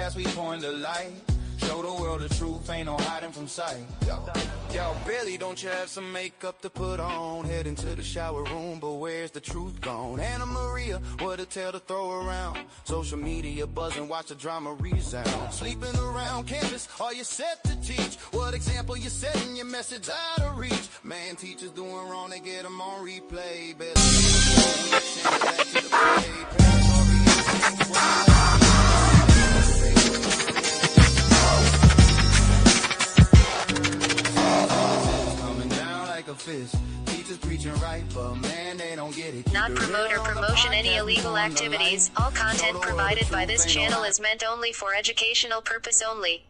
podcast, we point the light. Show the world the truth, ain't no hiding from sight. Yo, Billy, don't you have some makeup to put on? Head into the shower room, but where's the truth gone? Anna Maria, what a tale to throw around. Social media buzzing, watch the drama resound. Sleeping around campus, are you set to teach? What example you setting your message out of reach? Man, teachers doing wrong, they get them on replay. Better send it back to the play. Teachers preaching right, but man, they don't get it. Not promote or promotion any illegal activities. All content provided by this channel is meant only for educational purpose only.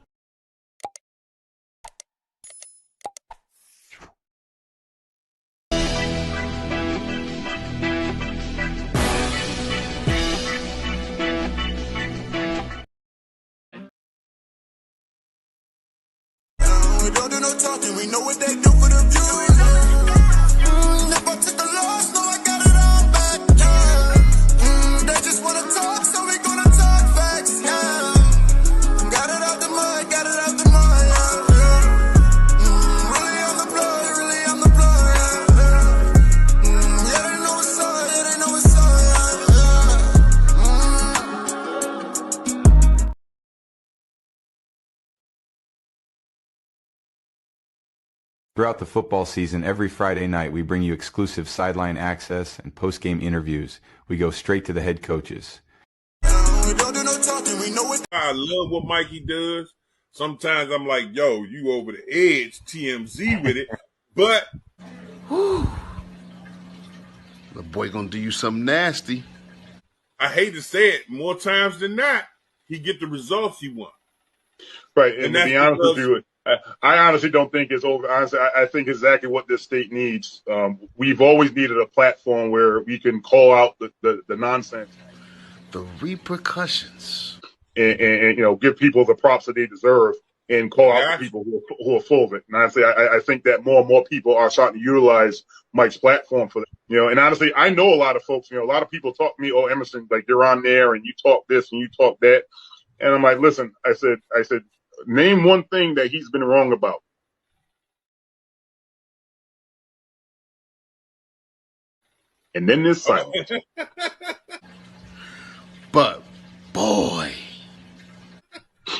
We don't do no talking, we know what they do for the viewers. If I took a loss, no, I got it all back. They just wanna talk, so we gonna talk facts. Got it out the mud, got it out the mud. Really on the blood, really on the blood. Yeah, they know it's on, yeah, they know it's on. Throughout the football season, every Friday night, we bring you exclusive sideline access and post-game interviews. We go straight to the head coaches. We don't do no talking, we know it. I love what Mikey does. Sometimes I'm like, yo, you over the edge, TMZ with it. But the boy gonna do you something nasty. I hate to say it, more times than not, he get the results he wants. Right, and to be honest with you, I honestly don't think it's over. Honestly, I think exactly what this state needs. We've always needed a platform where we can call out the nonsense, the repercussions, and give people the props that they deserve, and call out the people who are full of it. And honestly, I think that more and more people are starting to utilize Mike's platform for that. And honestly, I know a lot of folks. A lot of people talk to me, "Oh, Emerson, like you're on there and you talk this and you talk that," and I'm like, "Listen," I said. Name one thing that he's been wrong about. And then there's silence. But, boy.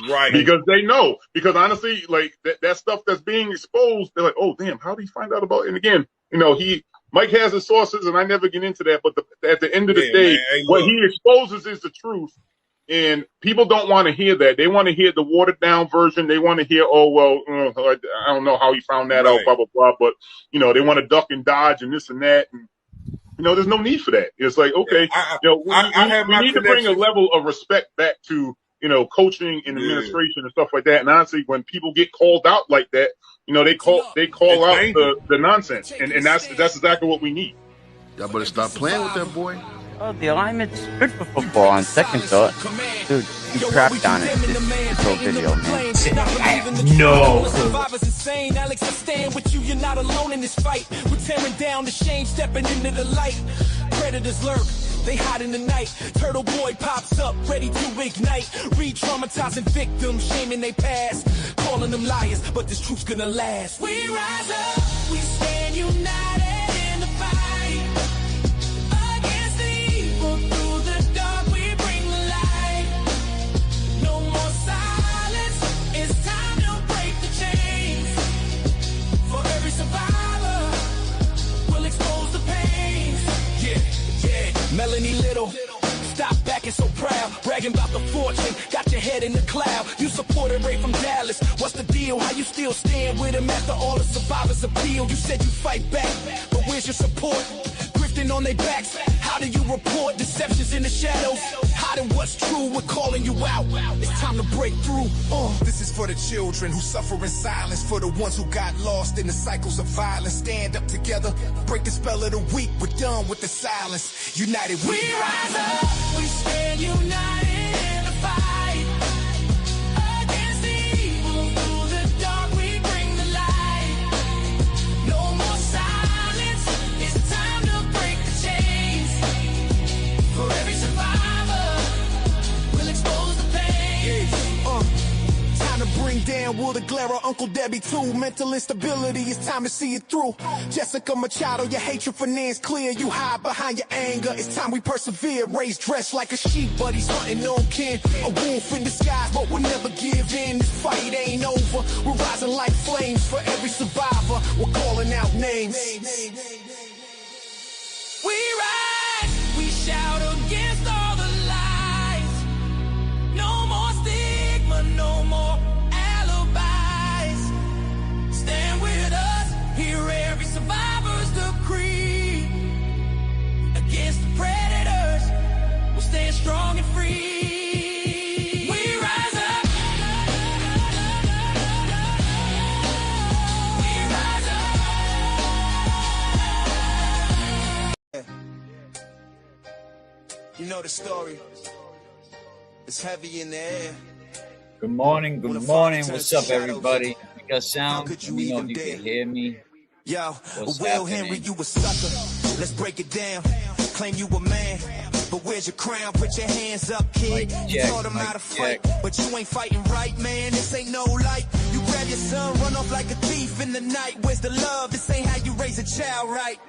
Right. Because they know. Because honestly, like that stuff that's being exposed, they're like, oh, damn, how did he find out about it? And again, Mike has his sources, and I never get into that. But at the end of the day, what he exposes is the truth. And people don't want to hear that. They want to hear the watered down version. They want to hear, I don't know how he found that out, blah, blah, blah. But, they want to duck and dodge and this and that. And, there's no need for that. It's like, okay, we need to bring a level of respect back to, coaching and administration and stuff like that. And honestly, when people get called out like that, they call out the nonsense. And that's exactly what we need. Y'all better stop playing with that boy. Oh, the alignment's good for football on second thought. Dude, you crapped on it. This whole video, man. No. Survivors insane. Alex, I stand with you. You're not alone in this fight. We're tearing down the shame, stepping into the light. Predators lurk. They hide in the night. Turtleboy pops up, ready to ignite. Re-traumatizing victims, shaming they past. Calling them liars, but this truth's gonna last. We rise up. We stand united in the fight. Melanie Little, stop backing so proud, bragging about the fortune, got your head in the cloud. You supported Ray from Dallas, what's the deal? How you still stand with him after all the survivors appeal? You said you fight back, but where's your support? Grifting on their backs, how do you report deceptions in the shadows? Hiding what's true, we're calling you out. It's time to break through. This is for the children who suffer in silence, for the ones who got lost in the cycles of violence. Stand up together, break the spell of the weak. We're done with the silence. United we rise up. We stand united in the fight against the evil. Through the dark, we bring the light. No more silence. It's time to break the chains. For every survivor, we'll expose the pain. bring down Will the Glare, Uncle Debbie too. Mental instability, it's time to see it through. Jessica Machado, your hatred for Nan's clear. You hide behind your anger, it's time we persevere. Raised dressed like a sheep, but he's hunting no kin. A wolf in disguise, but we'll never give in. This fight ain't over, we're rising like flames. For every survivor, we're calling out names. We rise, we shout against all the lies. No more stigma, no more alibis. Stand with us, hear every survivor's decree. Against the predators, we'll stand strong and free. We rise up. We rise up. You know the story. It's heavy in the air. Good morning, good morning. What's up, everybody? I got sound. Let me know if you can hear me. Yo, Will Henry, you a sucker. Let's break it down. Claim you a man, but where's your crown? Put your hands up, kid. You taught him how to fight, but you ain't fighting right, man. This ain't no light. You grab your son, run off like a thief in the night. Where's the love? This ain't how you raise a child, right?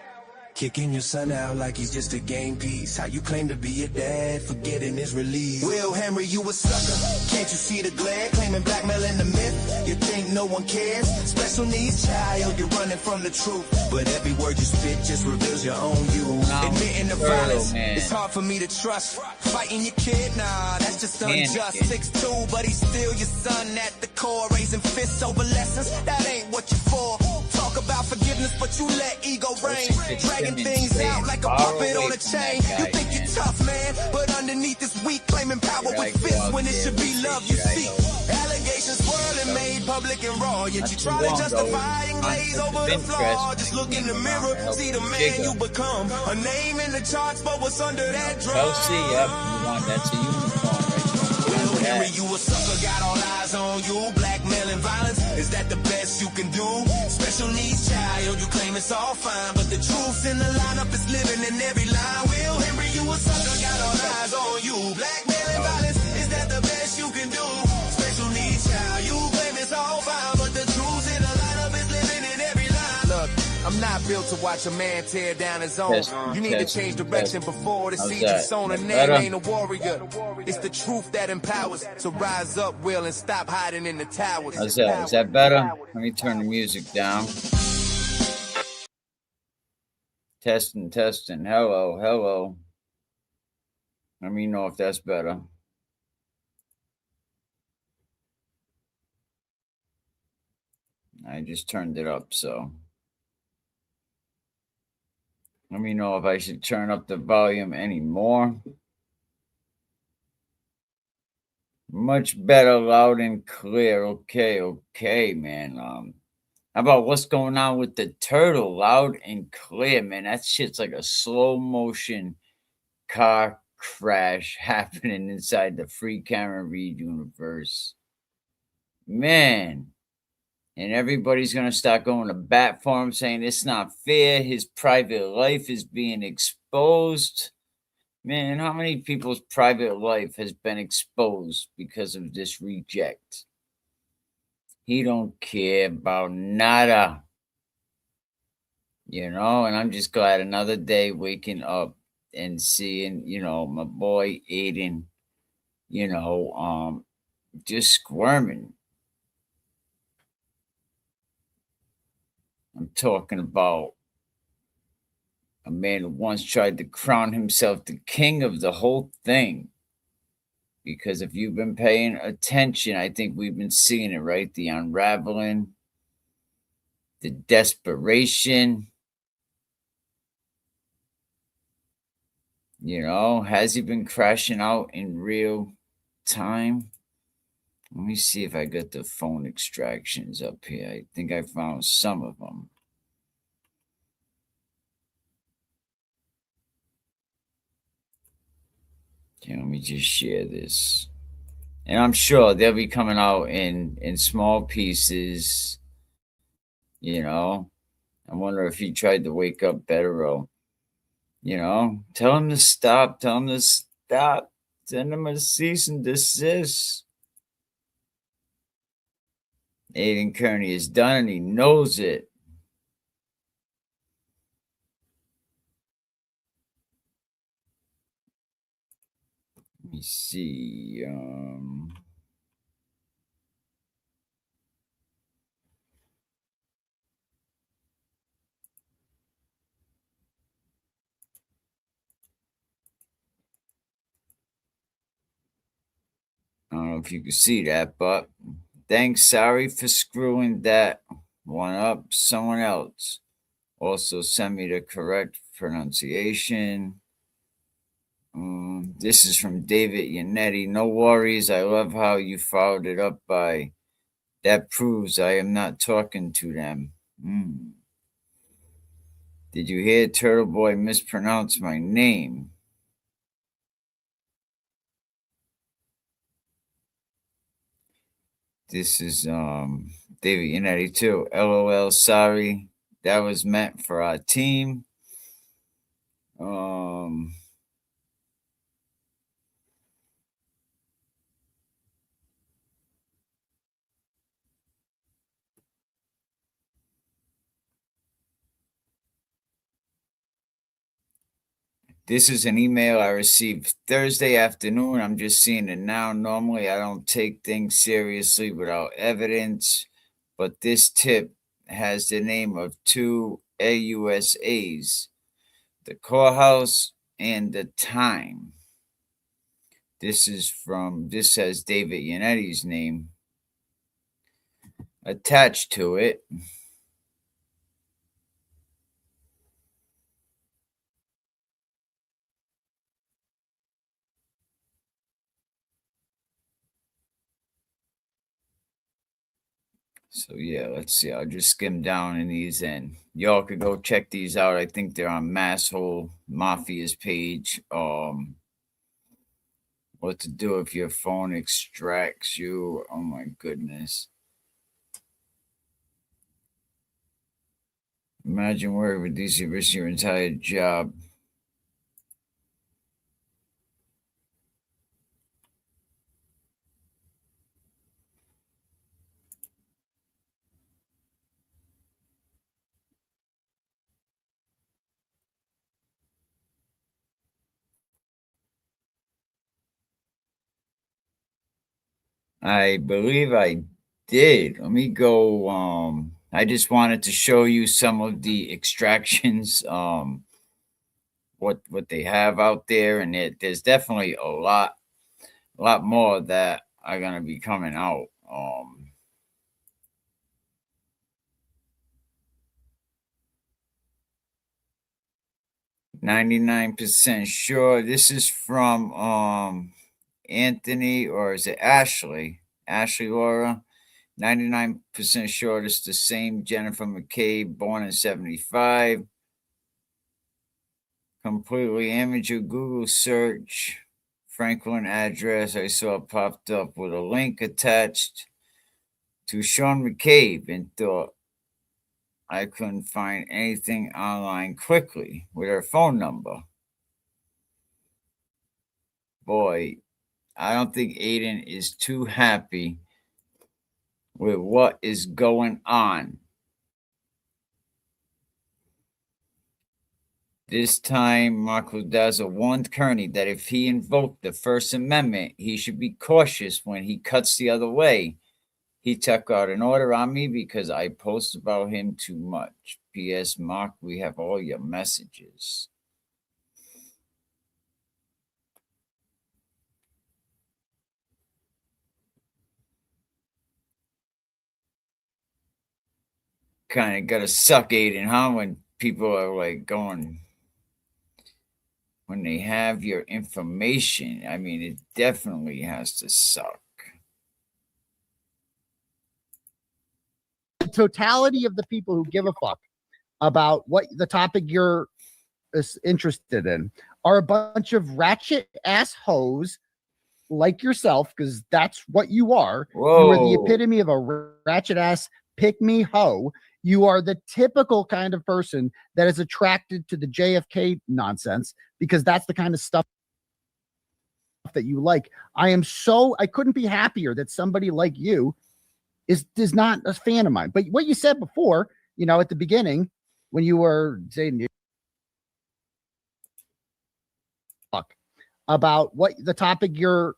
Kicking your son out like he's just a game piece. How you claim to be a dad, forgetting his release. Will Henry, you a sucker. Can't you see the glare? Claiming blackmailing the myth. You think no one cares? Special needs child, you're running from the truth. But every word you spit just reveals your own you. Admitting the violence, it's hard for me to trust. Fighting your kid, nah, that's just unjust. 6'2", but he's still your son at the core. Raising fists over lessons, that ain't what you're for. Talk about forgiveness, but you let ego reign. Dragging things out like a puppet on a chain. You think you're tough, man, but underneath is weak. Claiming power with fists when it should be love you seek. Allegations swirling, made public and raw. Yet you try to justify and glaze over the flaw. Just look in the mirror, see the man you become. A name in the charts, but what's under that drum? Kelsey, yep, you want that's a unicorn right there. Will Henry, you a sucker, got all eyes on you. Blackmail and violence, is that the best you can do? Special needs child, you claim it's all fine, but the truth in the lineup is living in every line. Will Henry, you a sucker, got all eyes on you. Blackmail and violence, is that the best you can do? Special needs child, you claim it's all fine, but the truth in the lineup is living in every line. Look, I'm not built to watch a man tear down his own. You need to change direction before the seed is sown. A name ain't a warrior. It's the truth that empowers. So rise up, Will, and stop hiding in the towers. How's that? Is that better? Let me turn the music down. Testing, testing. Hello, hello. Let me know if that's better. I just turned it up, so let me know if I should turn up the volume anymore. Much better, loud and clear. Okay, man. How about what's going on with the turtle? Loud and clear, man. That shit's like a slow motion car crash happening inside the free Karen Reed universe. Man. And everybody's going to start going to bat for him, saying it's not fair. His private life is being exposed. Man, how many people's private life has been exposed because of this reject? He don't care about nada. You know, and I'm just glad another day waking up and seeing, you know, my boy Aiden, you know, just squirming. I'm talking about a man who once tried to crown himself the king of the whole thing. Because if you've been paying attention, I think we've been seeing it, right? The unraveling, the desperation. You know, has he been crashing out in real time? Let me see if I got the phone extractions up here. I think I found some of them. Okay, let me just share this. And I'm sure they'll be coming out in small pieces. You know, I wonder if he tried to wake up better or, you know, tell him to stop. Tell him to stop. Send him a cease and desist. Aiden Kearney is done, and he knows it. Let me see. I don't know if you can see that, but thanks. Sorry for screwing that one up. Someone else. Also, send me the correct pronunciation. This is from David Yannetti. No worries. I love how you followed it up by that proves I am not talking to them. Did you hear Turtleboy mispronounce my name? This is David Yannetti too. LOL, sorry. That was meant for our team. This is an email I received Thursday afternoon. I'm just seeing it now. Normally, I don't take things seriously without evidence, but this tip has the name of two AUSAs, the courthouse and the time. This has David Yannetti's name attached to it. So yeah, let's see. I'll just skim down in these, and y'all could go check these out. I think they're on Masshole Mafia's page. What to do if your phone extracts you? Oh my goodness! Imagine working with these and risk your entire job. I believe I did. Let me go. I just wanted to show you some of the extractions. What they have out there, and there's definitely a lot more that are gonna be coming out. 99% sure. This is from Anthony, or is it Ashley? Ashley Laura. 99% sure it's the same Jennifer McCabe, born in 75. Completely amateur Google search. Franklin address I saw popped up with a link attached to Sean McCabe, and thought I couldn't find anything online quickly with her phone number. Boy, I don't think Aiden is too happy with what is going on. This time, Marco Daza warned Kearney that if he invoked the First Amendment, he should be cautious when he cuts the other way. He took out an order on me because I post about him too much. P.S. Mark, we have all your messages. Kind of gotta suck, Aiden, huh? When people are like going, when they have your information. I mean, it definitely has to suck. The totality of the people who give a fuck about what the topic you're interested in are a bunch of ratchet ass hoes like yourself, because that's what you are. Whoa. You are the epitome of a ratchet ass pick me hoe. You are the typical kind of person that is attracted to the JFK nonsense, because that's the kind of stuff that you like. I couldn't be happier that somebody like you is not a fan of mine. But what you said before, you know, at the beginning when you were saying about what the topic you're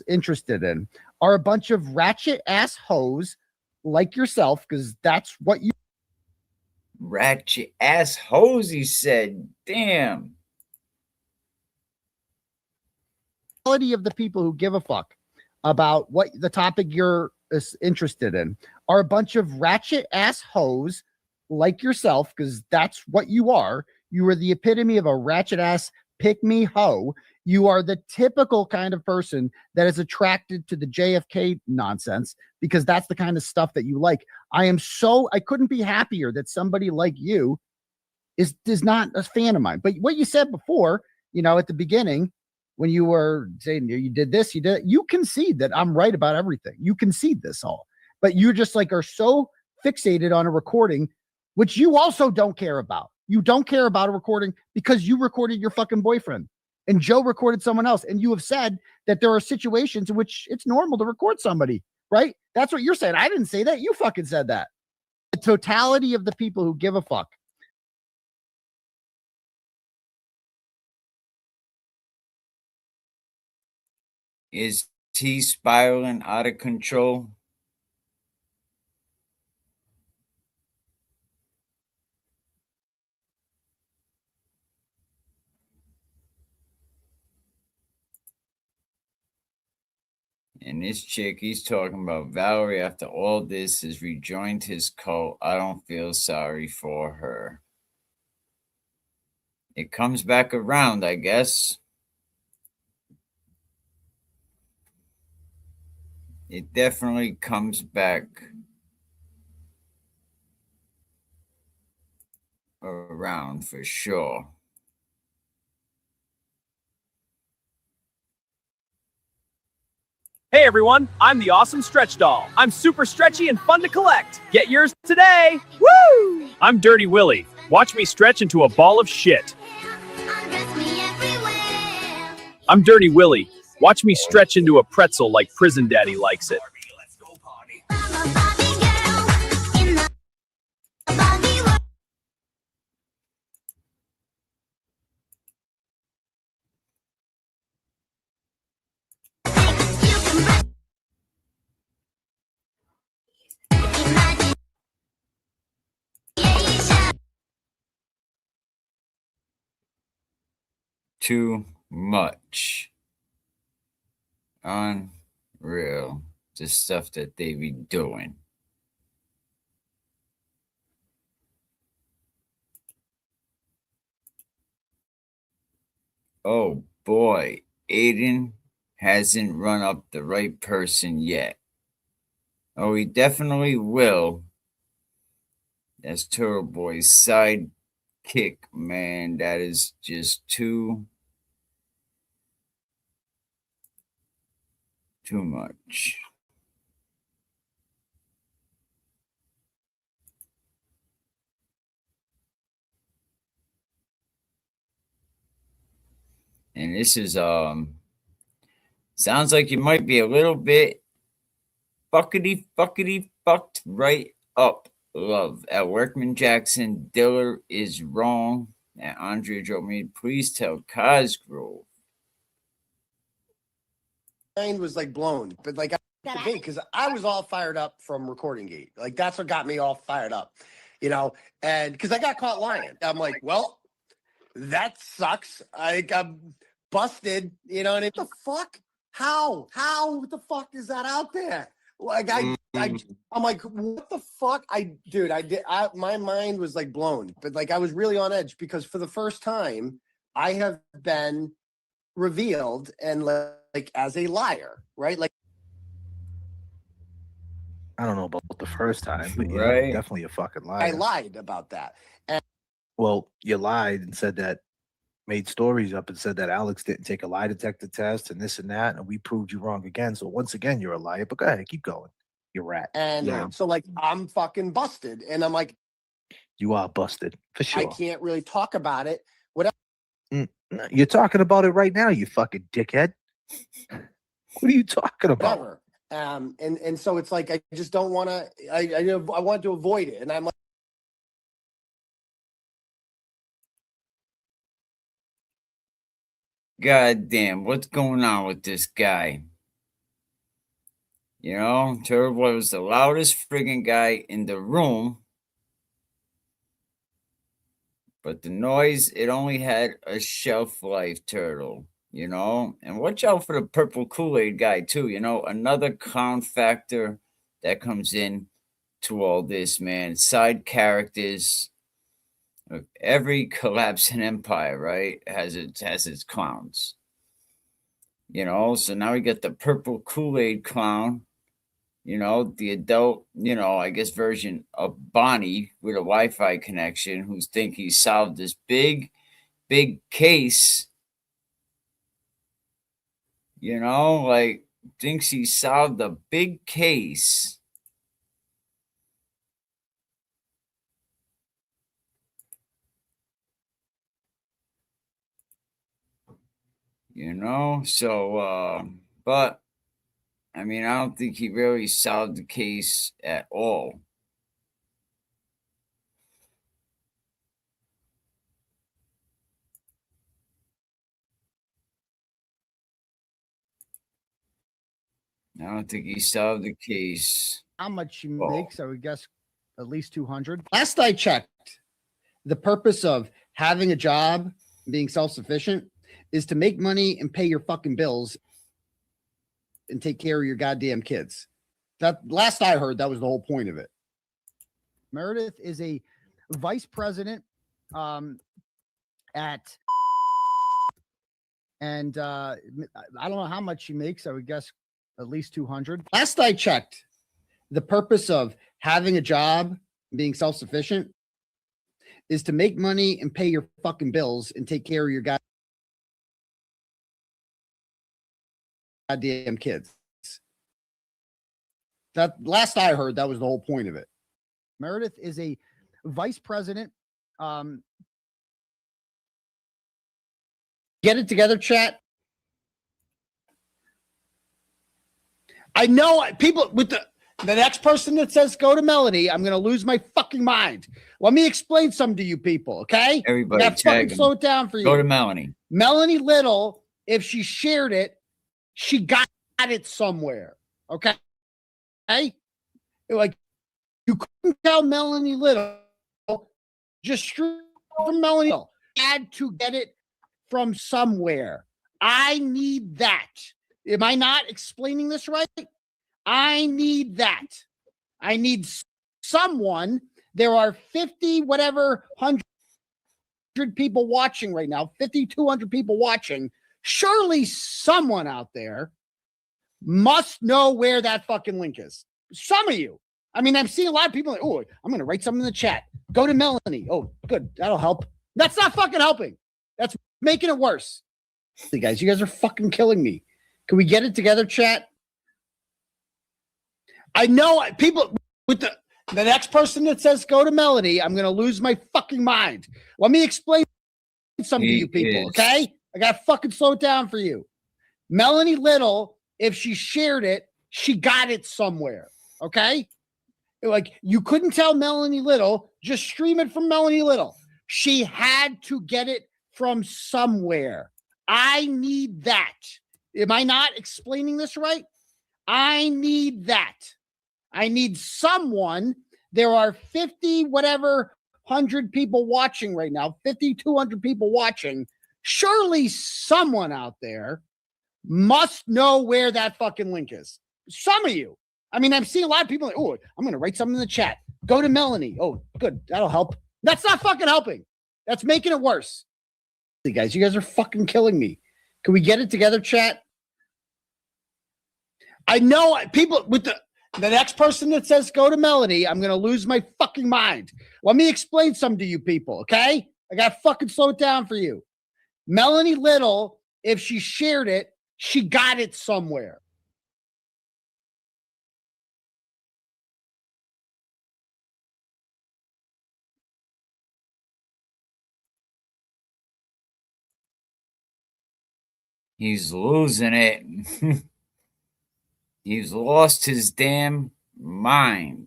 interested in are a bunch of ratchet ass hoes like yourself, because that's what you ratchet ass hoes, he said. Damn. Of the people who give a fuck about what the topic you're interested in are a bunch of ratchet ass hoes like yourself, because that's what you are. You are the epitome of a ratchet ass pick me hoe. You are the typical kind of person that is attracted to the JFK nonsense, because that's the kind of stuff that you like. I couldn't be happier that somebody like you is not a fan of mine. But what you said before, you know, at the beginning when you were saying you did this, you concede that I'm right about everything. You concede this all, but you just like are so fixated on a recording, which you also don't care about. You don't care about a recording because you recorded your fucking boyfriend and Joe recorded someone else. And you have said that there are situations in which it's normal to record somebody, right? That's what you're saying. I didn't say that. You fucking said that. The totality of the people who give a fuck. Is he spiraling out of control? And this chick, he's talking about Valerie after all this has rejoined his cult. I don't feel sorry for her. It comes back around, I guess. It definitely comes back around for sure. Hey everyone, I'm the awesome Stretch Doll. I'm super stretchy and fun to collect. Get yours today. Woo! I'm Dirty Willie. Watch me stretch into a ball of shit. I'm Dirty Willie. Watch me stretch into a pretzel like Prison Daddy likes it. Too much. Unreal. The stuff that they be doing. Oh boy, Aiden hasn't run up the right person yet. Oh, he definitely will. That's Turtleboy's sidekick, man. That is just too much. And this is sounds like you might be a little bit fucked right up, love. At Workman Jackson, Diller is wrong. At Andrea Joe Mead, please tell Cosgrove. Mind was like blown, but like because I was all fired up from Recording Gate. Like that's what got me all fired up, you know. And because I got caught lying, I'm like, well, that sucks. I got busted, you know. And what the fuck? How? What the fuck is that out there? Like I'm like, what the fuck? My mind was like blown, but like I was really on edge because for the first time I have been revealed and like as a liar, right? Like I don't know about the first time, but yeah, Right. you're definitely a fucking liar. I lied about that. And Well, you lied and said that, made stories up and said that Alex didn't take a lie detector test and this and that, and we proved you wrong again. So once again, you're a liar. But go ahead, keep going. You rat. and so like I'm fucking busted, and I'm like, You are busted for sure. I can't really talk about it. Whatever. You're talking about it right now, you fucking dickhead. What are you talking about? Whatever. And so it's like I just don't want to. I want to avoid it, and I'm like. God damn, what's going on with this guy? You know, Turtleboy was the loudest friggin' guy in the room. But the noise, it only had a shelf life, Turtle, you know? And watch out for the purple Kool-Aid guy, too, you know? Another clown factor that comes in to all this, man. Side characters. Every collapsing empire, right, has its clowns. You know, so now we get the purple Kool-Aid clown, you know, the adult, you know, I guess version of Bonnie with a Wi-Fi connection who's think he solved this big case, you know, like thinks he solved a big case. You know, so, but I mean, I don't think he really solved the case at all. I don't think he solved the case. How much she makes, I would guess at least 200. Last I checked, the purpose of having a job, being self-sufficient, is to make money and pay your fucking bills and take care of your goddamn kids. That last I heard, that was the whole point of it. Meredith is a vice president at, and I don't know how much she makes. I would guess at least 200. Last I checked, the purpose of having a job, being self-sufficient, is to make money and pay your fucking bills and take care of your goddamn kids. That last I heard, that was the whole point of it. Meredith is a vice president. Get it together, chat. I know people with the next person that says go to Melanie, I'm going to lose my fucking mind. Let me explain something to you people, okay? Everybody, fucking slow it down for you. Go to Melanie. Melanie Little, if she shared it, she got it somewhere, okay? Hey, like you couldn't tell Melanie Little, just straight from Melanie Little, had to get it from somewhere. I need that. Am I not explaining this right? I need that. I need someone. There are 50, whatever, 100 people watching right now, 50, 200 people watching. Surely someone out there must know where that fucking link is. Some of you. I mean, I'm seeing a lot of people like, oh, I'm going to write something in the chat. Go to Melanie. Oh, good. That'll help. That's not fucking helping. That's making it worse. Hey guys, you guys are fucking killing me. Can we get it together, chat? I know people with the next person that says go to Melanie, I'm going to lose my fucking mind. Let me explain something to you people, okay? I got to fucking slow it down for you. Melanie Little, if she shared it, she got it somewhere, okay? Like you couldn't tell Melanie Little, just stream it from Melanie Little. She had to get it from somewhere. I need that. Am I not explaining this right? I need that. I need someone. There are 50, whatever, 100 people watching right now, 50, 200 people watching. Surely someone out there must know where that fucking link is. Some of you. I mean, I'm seeing a lot of people like, oh, I'm going to write something in the chat. Go to Melanie. Oh, good. That'll help. That's not fucking helping. That's making it worse. Hey guys, you guys are fucking killing me. Can we get it together, chat? I know people with the next person that says go to Melanie, I'm going to lose my fucking mind. Let me explain something to you people, okay? I got to fucking slow it down for you. Melanie Little, if she shared it, she got it somewhere. He's losing it. He's lost his damn mind.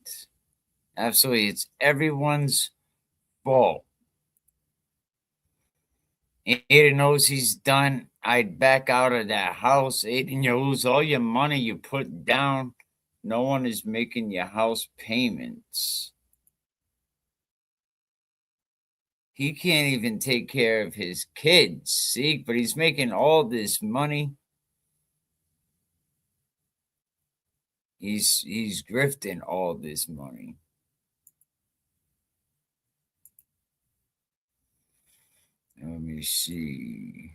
Absolutely. It's everyone's fault. Aiden knows he's done. I'd back out of that house. Aiden, you lose all your money you put down. No one is making your house payments. He can't even take care of his kids, see? But he's making all this money. He's grifting all this money. Let me see.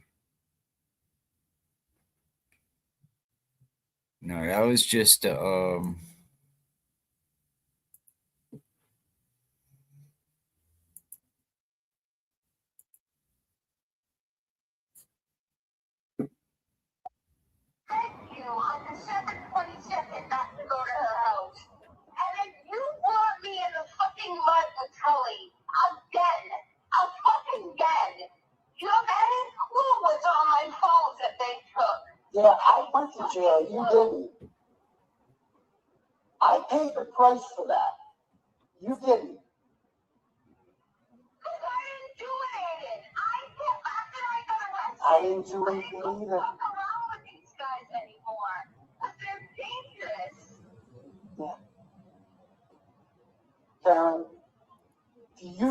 No, that was just on December 22nd not to go to her house. And then you brought me in the fucking mud with Tully. Again. Again. You have any clue what's on my phones that they took? Yeah, I went to jail. You didn't. I paid the price for that. You didn't. Because I didn't do it, Aiden. After I got arrested, I didn't do anything I don't either. fuck around with these guys anymore. Because they're dangerous. Yeah. Karen, do you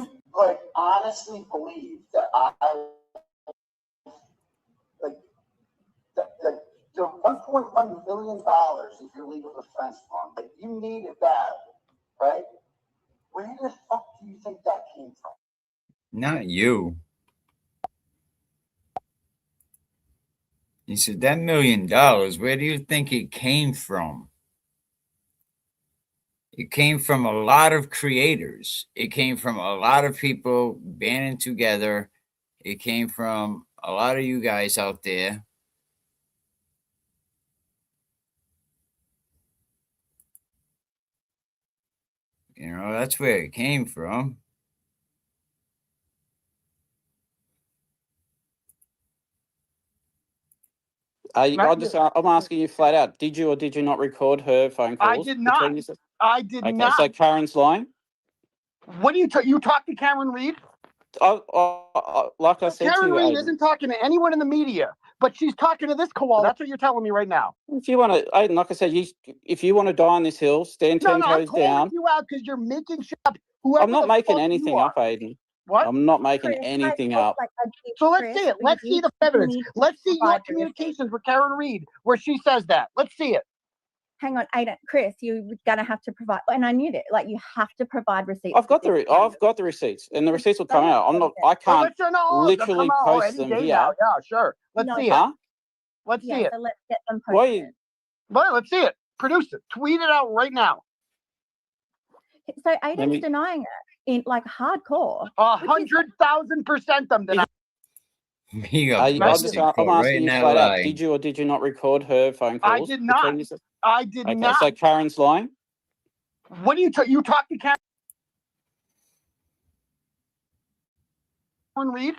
honestly believe that the $1.1 million of your legal defense fund that you needed that, right? Where the fuck do you think that came from? not you. He said, that $1 million, where do you think it came from? It came from a lot of creators. It came from a lot of people banding together. It came from a lot of you guys out there. You know, that's where it came from. I'm asking you flat out. Did you or did you not record her phone calls? I did not. I did okay, not. so Karen's lying. What do you you talked to Karen Reed? Like I said Karen to you, Reed Aiden, isn't talking to anyone in the media, but she's talking to this koala. That's what you're telling me right now. if you want to, Aiden, like I said, if you want to die on this hill, stand 10 I'm toes calling down. you out because you're making shit up. Whoever I'm not the making fuck anything you are. up, Aiden. What? I'm not making anything up. So let's see it. Let's see the evidence. Let's see your communications with Karen Reed where she says that. Let's see it. Hang on, Aiden, Chris, you're gonna have to provide, and I knew that. Like, you have to provide receipts. I've got the receipts, and the receipts will come out. I can't literally post them here. Yeah, sure. Let's see it. Huh? Let's see it. So let's get them posted. Well, let's see it. Produce it. Tweet it out right now. So Aiden's denying it in hardcore. 100,000% them denying. I'm asking you flat out. Did you or did you not record her phone calls? I did not. I did not. So Karen's lying. What do you talked to Karen Reed?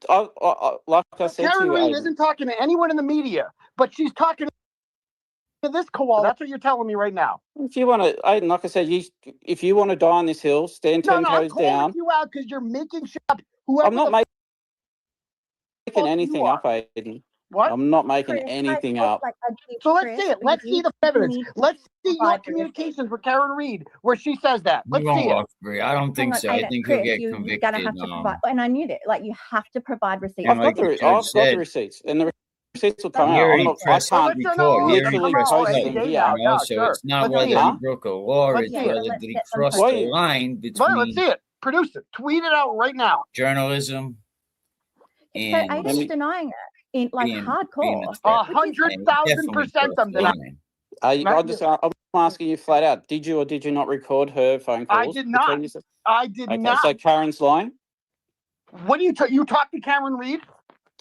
Like I said Karen to you, Reed isn't talking to anyone in the media, but she's talking to this koala. That's what you're telling me right now. If you want to, Aiden, like I said, if you want to die on this hill, stand 10 toes down. I'm calling you out because you're making shit up. I'm not making anything up, Aiden. What? I'm not making anything up. So let's see it. Let's see the evidence. Let's see your communications with Karen Reed where she says that. Let's see it. I don't think so. I think Chris, he'll get you're convicted. gonna have to provide, and I knew that. Like, you have to provide receipts. I've got the receipts, and the receipts will come out. I can't literally post them here. So it's not whether he broke a law, it's whether did he cross the line between let's see it. Produce it. Tweet it out right now. Journalism and so Aiden's denying it in hardcore. 100,000% them denying. I'm asking you flat out. Did you or did you not record her phone calls? I did not. I did not. So Karen's lying. What do you talked to Karen Reed?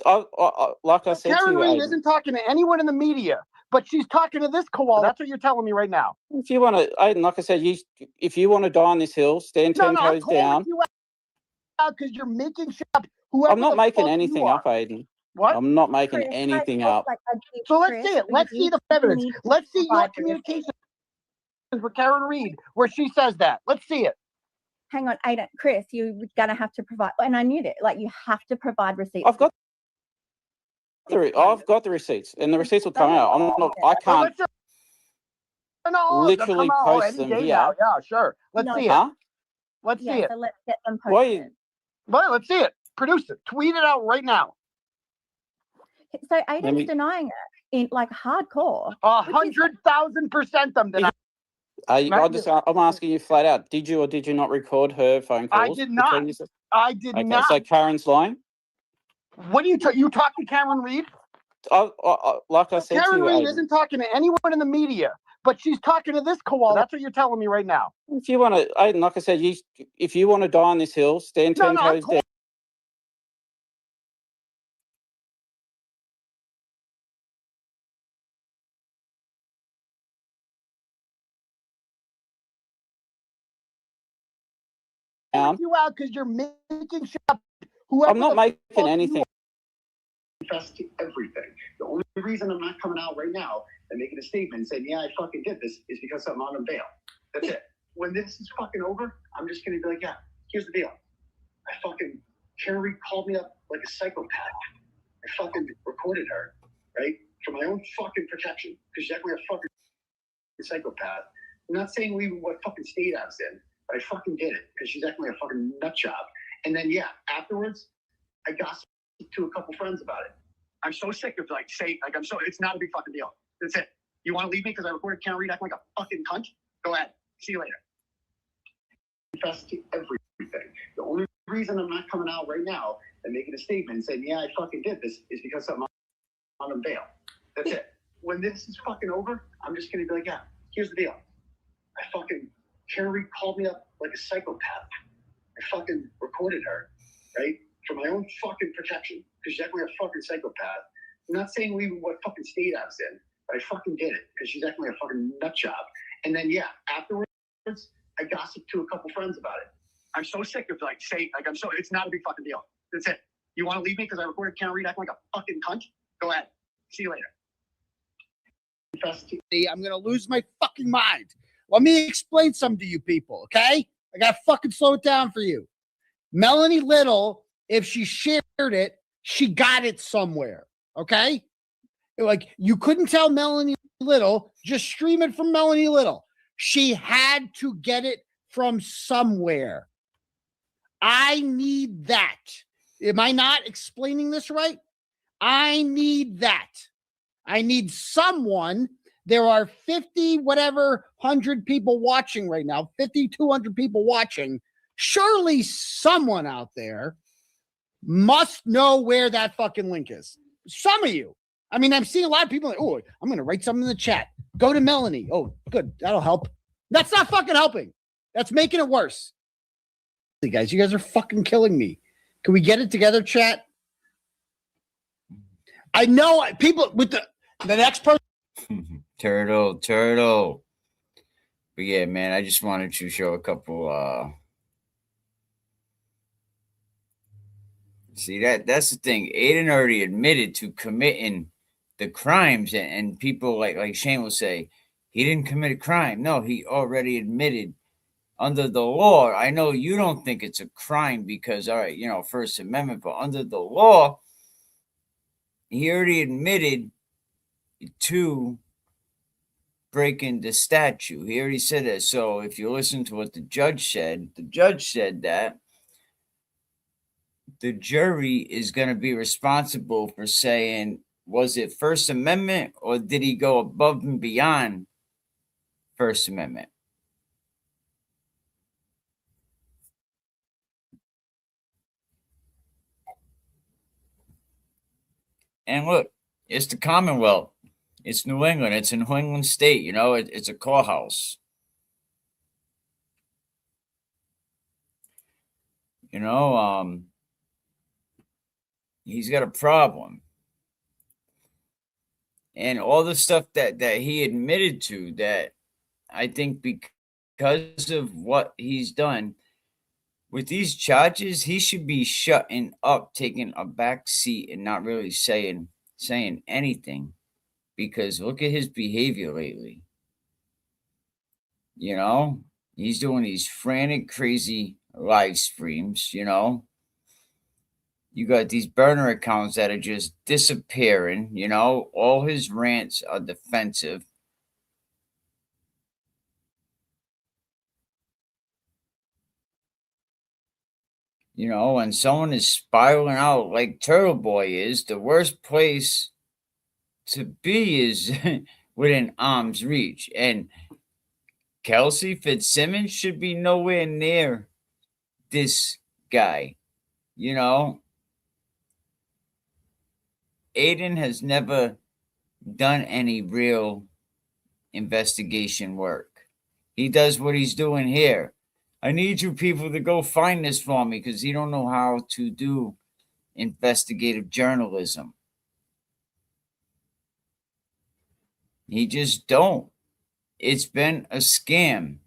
Like I said Karen to you, Reed isn't talking to anyone in the media, but she's talking to this koala. That's what you're telling me right now. If you want to, Aiden, like I said, if you want to die on this hill, stand 10 toes down. Because you're making shit up. I'm not making anything up, Aiden. What? I'm not making anything up. So let's see it. Let's see the evidence. Let's see your communication with Karen Reed where she says that. Let's see it. Hang on, Aiden, Chris, you're gonna have to provide, and I knew that. Like, you have to provide receipts. I've got the receipts, and the receipts will come out. I can't literally post them here. Yeah, sure. Let's see it. Let's see it. So let's get them posted. Well, let's see it. Produce it. Tweet it out right now. So Aiden's denying it in like hardcore. 100,000% them denying. I'm asking you flat out. Did you or did you not record her phone calls? I did not. I did not. So Karen's lying. What do you talk to Karen Reed? Like I said, Karen to you, Reed isn't talking to anyone in the media, but she's talking to this koala. That's what you're telling me right now. If you want to, Aiden, like I said, if you want to die on this hill, stand 10 toes down. You out because you're making shit up. I'm not making anything. Confess to everything. The only reason I'm not coming out right now and making a statement saying, yeah, I fucking did this is because I'm on bail. That's it. When this is fucking over, I'm just going to be like, yeah, here's the deal. Karen Reed called me up like a psychopath. I fucking recorded her, right? For my own fucking protection. Because she's actually a fucking psychopath. I'm not saying leave what fucking state I was in. I fucking did it because she's actually a fucking nut job. And then, yeah, afterwards, I gossiped to a couple friends about it. I'm so sick of it's not a big fucking deal. That's it. You want to leave me because I recorded Karen Reed acting like a fucking cunt? Go ahead. See you later. Confess to everything. The only reason I'm not coming out right now and making a statement saying, yeah, I fucking did this is because I'm on bail. That's it. When this is fucking over, I'm just going to be like, yeah, here's the deal. Karen Reed called me up like a psychopath. I fucking recorded her, right? For my own fucking protection. Because she's actually a fucking psychopath. I'm not saying leave what fucking state I was in, but I fucking did it. Because she's actually a fucking nut job. And then, yeah, afterwards, I gossiped to a couple friends about it. I'm so sick of it's not a big fucking deal. That's it. You want to leave me because I recorded Karen Reed acting like a fucking cunt? Go ahead. See you later. I'm going to lose my fucking mind. Let me explain some to you people, okay? I got to fucking slow it down for you. Melanie Little, if she shared it, she got it somewhere, okay? Like, you couldn't tell Melanie Little, just stream it from Melanie Little. She had to get it from somewhere. I need that. Am I not explaining this right? I need that. I need someone. There are 100 people watching right now, 200 people watching. Surely someone out there must know where that fucking link is. Some of you. I mean, I'm seeing a lot of people like, oh, I'm going to write something in the chat. Go to Melanie. Oh, good. That'll help. That's not fucking helping. That's making it worse. Hey guys, you guys are fucking killing me. Can we get it together, chat? I know people with the next person. Turtle. But yeah, man, I just wanted to show a couple. See, that's the thing. Aiden already admitted to committing the crimes, and people like Shane will say, he didn't commit a crime. No, he already admitted under the law. I know you don't think it's a crime because, all right, First Amendment, but under the law, he already admitted to breaking the statute. He already said that. So if you listen to what the judge said that the jury is going to be responsible for saying, was it First Amendment or did he go above and beyond First Amendment? And look, it's the Commonwealth. It's New England. It's a New England state. It's a courthouse. He's got a problem. And all the stuff that he admitted to, that I think because of what he's done, with these charges, he should be shutting up, taking a back seat, and not really saying anything. Because look at his behavior lately. You know, he's doing these frantic, crazy live streams, you know. You got these burner accounts that are just disappearing, you know. All his rants are defensive. You know, when someone is spiraling out like Turtleboy is, the worst place to be is within arm's reach. And Kelsey Fitzsimmons should be nowhere near this guy. You know, Aiden has never done any real investigation work. He does what he's doing here. I need you people to go find this for me because he don't know how to do investigative journalism. He just don't. It's been a scam.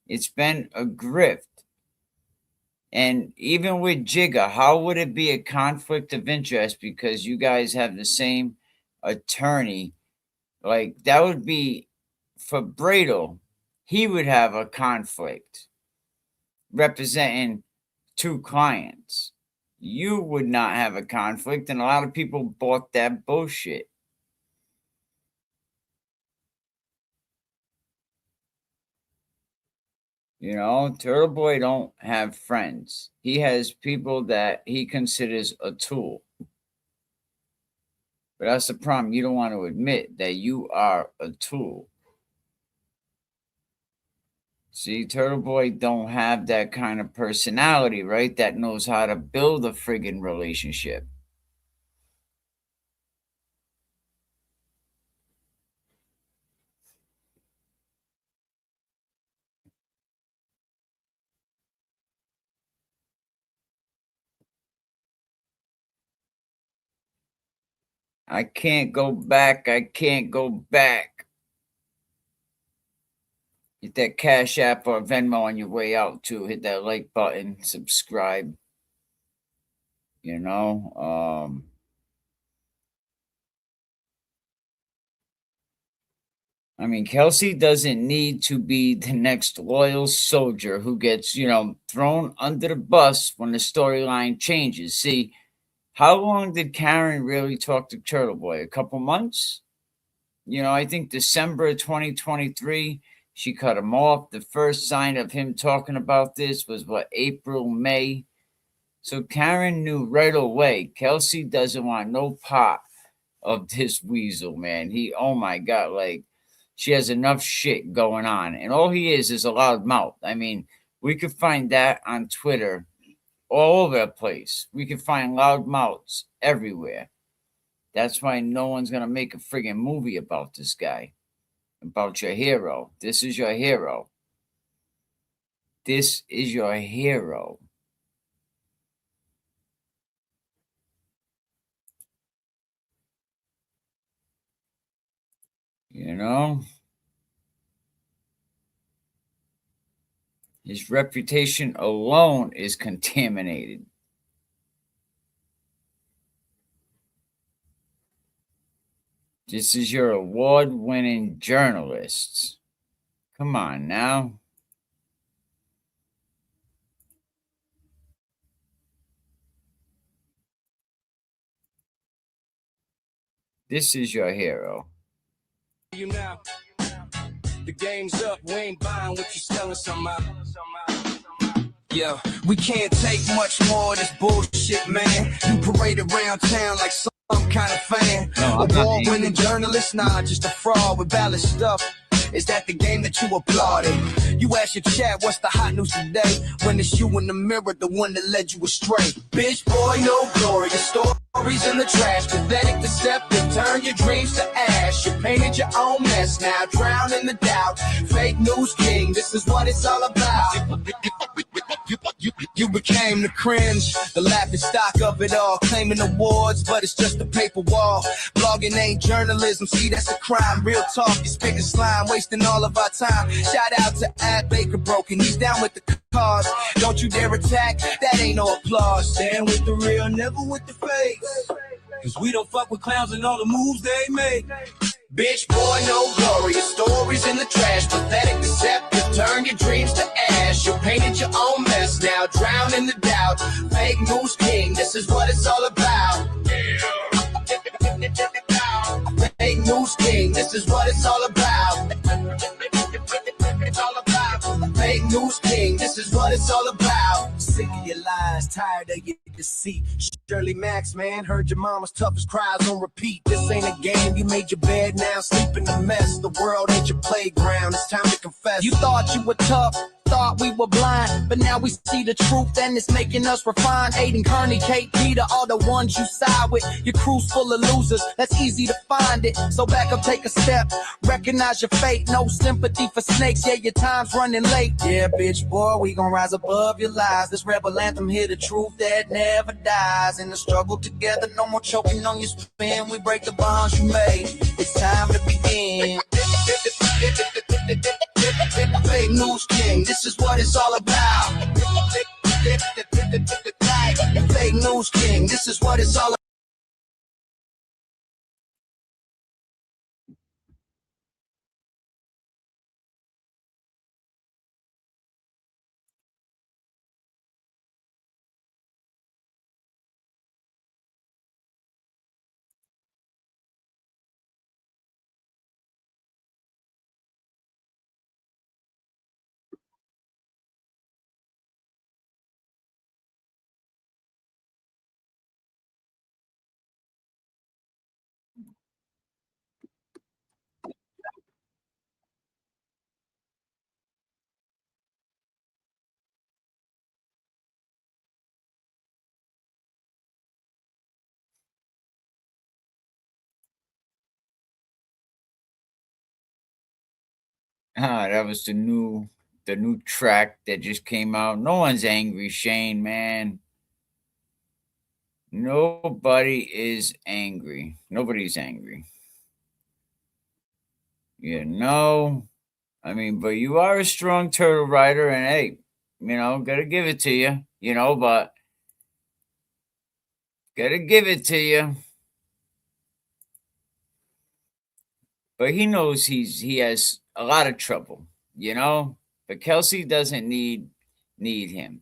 It's been a grift. And even with Jigga, how would it be a conflict of interest because you guys have the same attorney? Like, that would be for Bradle. He would have a conflict representing two clients. You would not have a conflict, and a lot of people bought that bullshit. You know, Turtleboy don't have friends. He has people that he considers a tool. But that's the problem. You don't want to admit that you are a tool. See, Turtleboy don't have that kind of personality, right? That knows how to build a friggin' relationship. I can't go back. I can't go back. Hit that Cash App or Venmo on your way out, too. Hit that like button. Subscribe. You know, I mean, Kelsey doesn't need to be the next loyal soldier who gets, you know, thrown under the bus when the storyline changes. See, how long did Karen really talk to Turtleboy? A couple months? You know, I think December 2023, she cut him off. The first sign of him talking about this was, what, April, May? So Karen knew right away, Kelsey doesn't want no part of this weasel, man. Oh my God, like, she has enough shit going on. And all he is a loud mouth. I mean, we could find that on Twitter all over the place. We can find loud mouths everywhere. That's why no one's going to make a friggin' movie about this guy, about your hero. This is your hero. This is your hero. You know? His reputation alone is contaminated. This is your award-winning journalists. Come on now. This is your hero. You now, the game's up. We ain't buying what you selling somehow. Yeah, we can't take much more of this bullshit, man. You parade around town like some kind of fan. Award-winning journalist, nah, just a fraud with valid stuff. Is that the game that you applauded? You ask your chat, what's the hot news today? When it's you in the mirror, the one that led you astray. Bitch, boy, no glory. Your stories in the trash. Pathetic, deceptive, turn your dreams to ash. You painted your own mess, now drown in the doubt. Fake news king, this is what it's all about. You became the cringe, the laughing stock of it all. Claiming awards, but it's just a paper wall. Blogging ain't journalism, see that's a crime. Real talk, you spitting slime, wasting all of our time. Shout out to Ad Baker Broken, he's down with the cause. Don't you dare attack, that ain't no applause. Stand with the real, never with the fake. Cause we don't fuck with clowns and all the moves they make. Bitch, boy, no glory. Your stories in the trash. Pathetic, deceptive. Turn your dreams to ash. You painted your own mess now. Drown in the doubt. Fake news king. This is what it's all about. Fake news king. This is what it's all about. It's all about. Fake news king. This is what it's all about. Sick of your lies. Tired of your deceit. Shirley Max, man, heard your mama's toughest cries on repeat. This ain't a game, you made your bed now, sleep in the mess. The world ain't your playground, it's time to confess. You thought you were tough, thought we were blind, but now we see the truth and it's making us refine. Aiden, Kearney, Kate, Peter, all the ones you side with. Your crew's full of losers, that's easy to find it. So back up, take a step, recognize your fate. No sympathy for snakes, yeah, your time's running late. Yeah, bitch, boy, we gon' rise above your lies. This rebel anthem, hear the truth that never dies. In the struggle together, no more choking on your spin. We break the bonds you made. It's time to begin. Fake news king, this is what it's all about. Fake news king, this is what it's all about. That was the new track that just came out. No one's angry, Shane, man. Nobody is angry. Nobody's angry. I mean, but you are a strong turtle rider, and hey, gotta give it to you, but gotta give it to you. But he knows he has a lot of trouble, but Kelsey doesn't need him,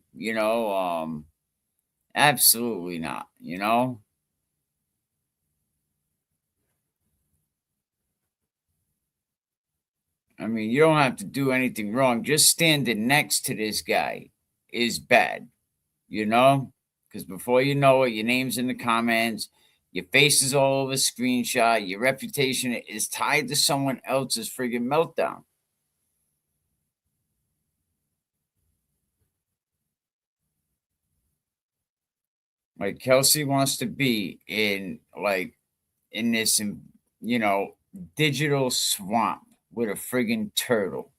absolutely not, I mean, you don't have to do anything wrong. Just standing next to this guy is bad, because before you know it, your name's in the comments, your face is all over screenshot, your reputation is tied to someone else's friggin' meltdown. Like Kelsey wants to be in this, digital swamp with a friggin' turtle.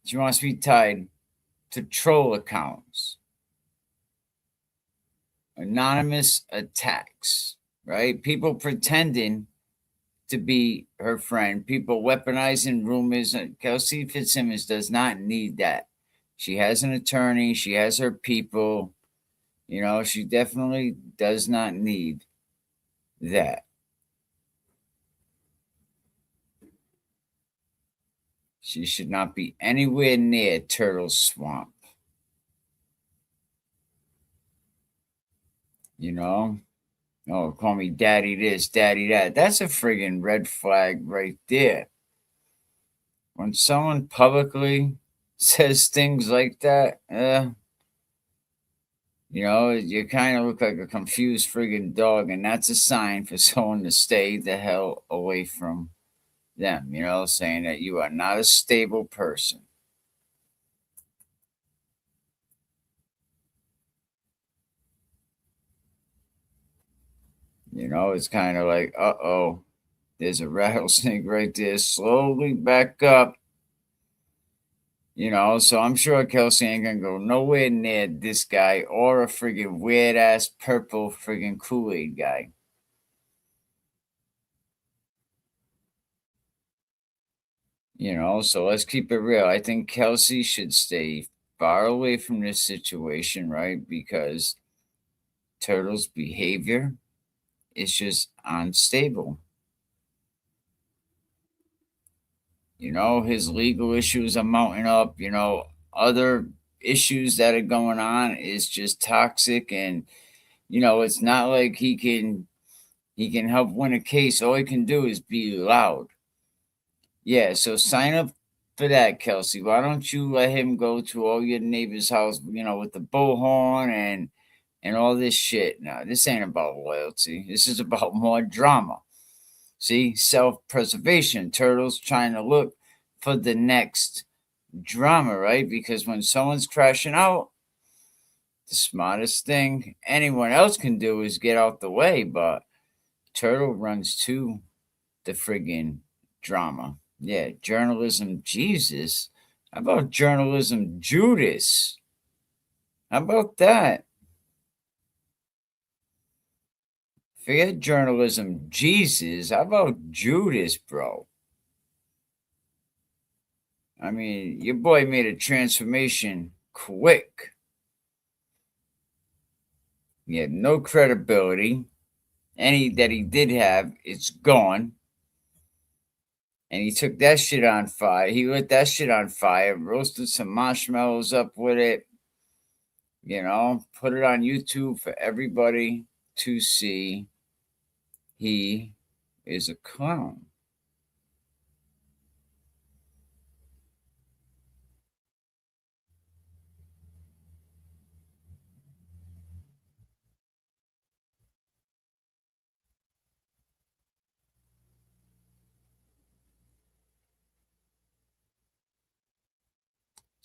She wants to be tied to troll accounts, anonymous attacks, right? People pretending to be her friend, people weaponizing rumors. Kelsey Fitzsimmons does not need that. She has an attorney, she has her people. She definitely does not need that. She should not be anywhere near Turtle Swamp. Oh, call me daddy this, daddy that. That's a friggin' red flag right there. When someone publicly says things like that, you kind of look like a confused friggin' dog, and that's a sign for someone to stay the hell away from them, saying that you are not a stable person. It's kind of like, uh-oh, there's a rattlesnake right there. Slowly back up. So I'm sure Kelsey ain't gonna go nowhere near this guy or a friggin' weird-ass purple friggin' Kool-Aid guy. You know, so let's keep it real. I think Kelsey should stay far away from this situation, right? Because Turtle's behavior is just unstable. You know, his legal issues are mounting up. You know, other issues that are going on is just toxic. And, you know, it's not like he can help win a case. All he can do is be loud. Yeah, so sign up for that, Kelsey. Why don't you let him go to all your neighbors' house, you know, with the bullhorn and all this shit? No, this ain't about loyalty. This is about more drama. See, self-preservation. Turtle's trying to look for the next drama, right? Because when someone's crashing out, the smartest thing anyone else can do is get out the way, but Turtle runs to the friggin' drama. Yeah, journalism Jesus. How about journalism Judas? How about that? Forget journalism Jesus. How about Judas, bro? I mean, your boy made a transformation quick. He had no credibility. Any that he did have, it's gone. And he took that shit on fire. He lit that shit on fire, roasted some marshmallows up with it. You know, put it on YouTube for everybody to see. He is a clown.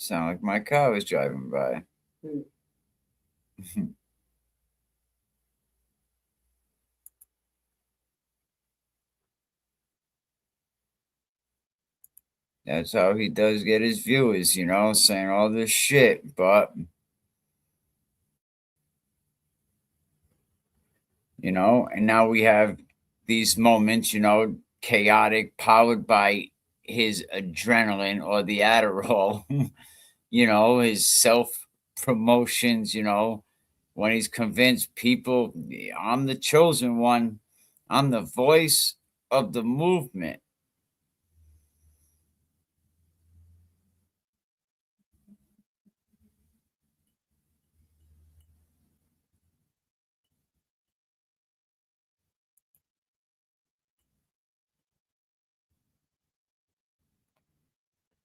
Sound like my car was driving by. That's how he does get his viewers, you know, saying all this shit. But, you know, and now we have these moments, you know, chaotic, powered by his adrenaline or the Adderall, you know, his self promotions, you know, when he's convinced people, I'm the chosen one, I'm the voice of the movement.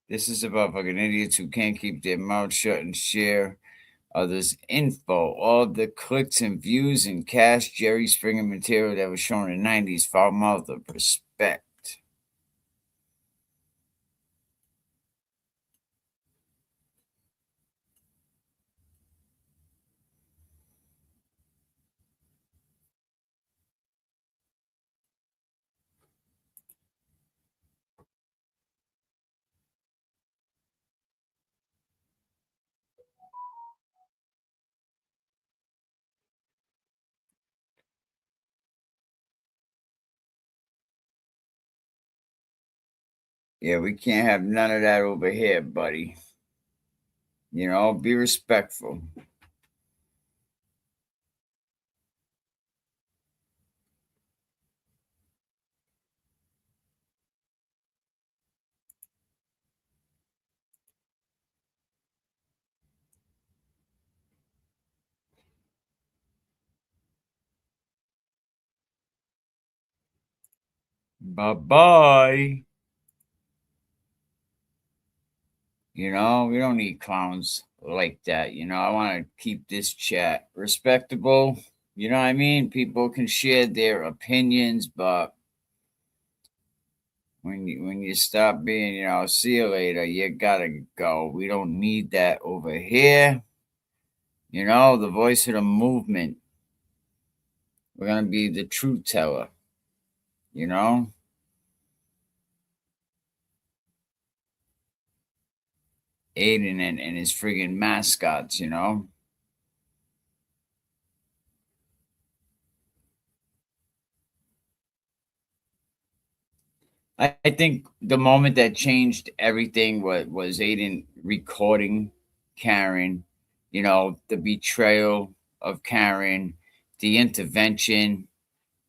This is about fucking idiots who can't keep their mouth shut and share others' info. All the clicks and views and cash Jerry Springer material that was shown in the 90s, foul mouth of respect. Yeah, we can't have none of that over here, buddy. You know, be respectful. Bye-bye. You know, we don't need clowns like that. You know, I want to keep this chat respectable. You know what I mean? People can share their opinions, but when you stop being, you know, see you later, you gotta go. We don't need that over here. You know, the voice of the movement. We're gonna be the truth teller. You know? Aiden and his friggin' mascots, you know? I think the moment that changed everything was Aiden recording Karen, the betrayal of Karen, the intervention,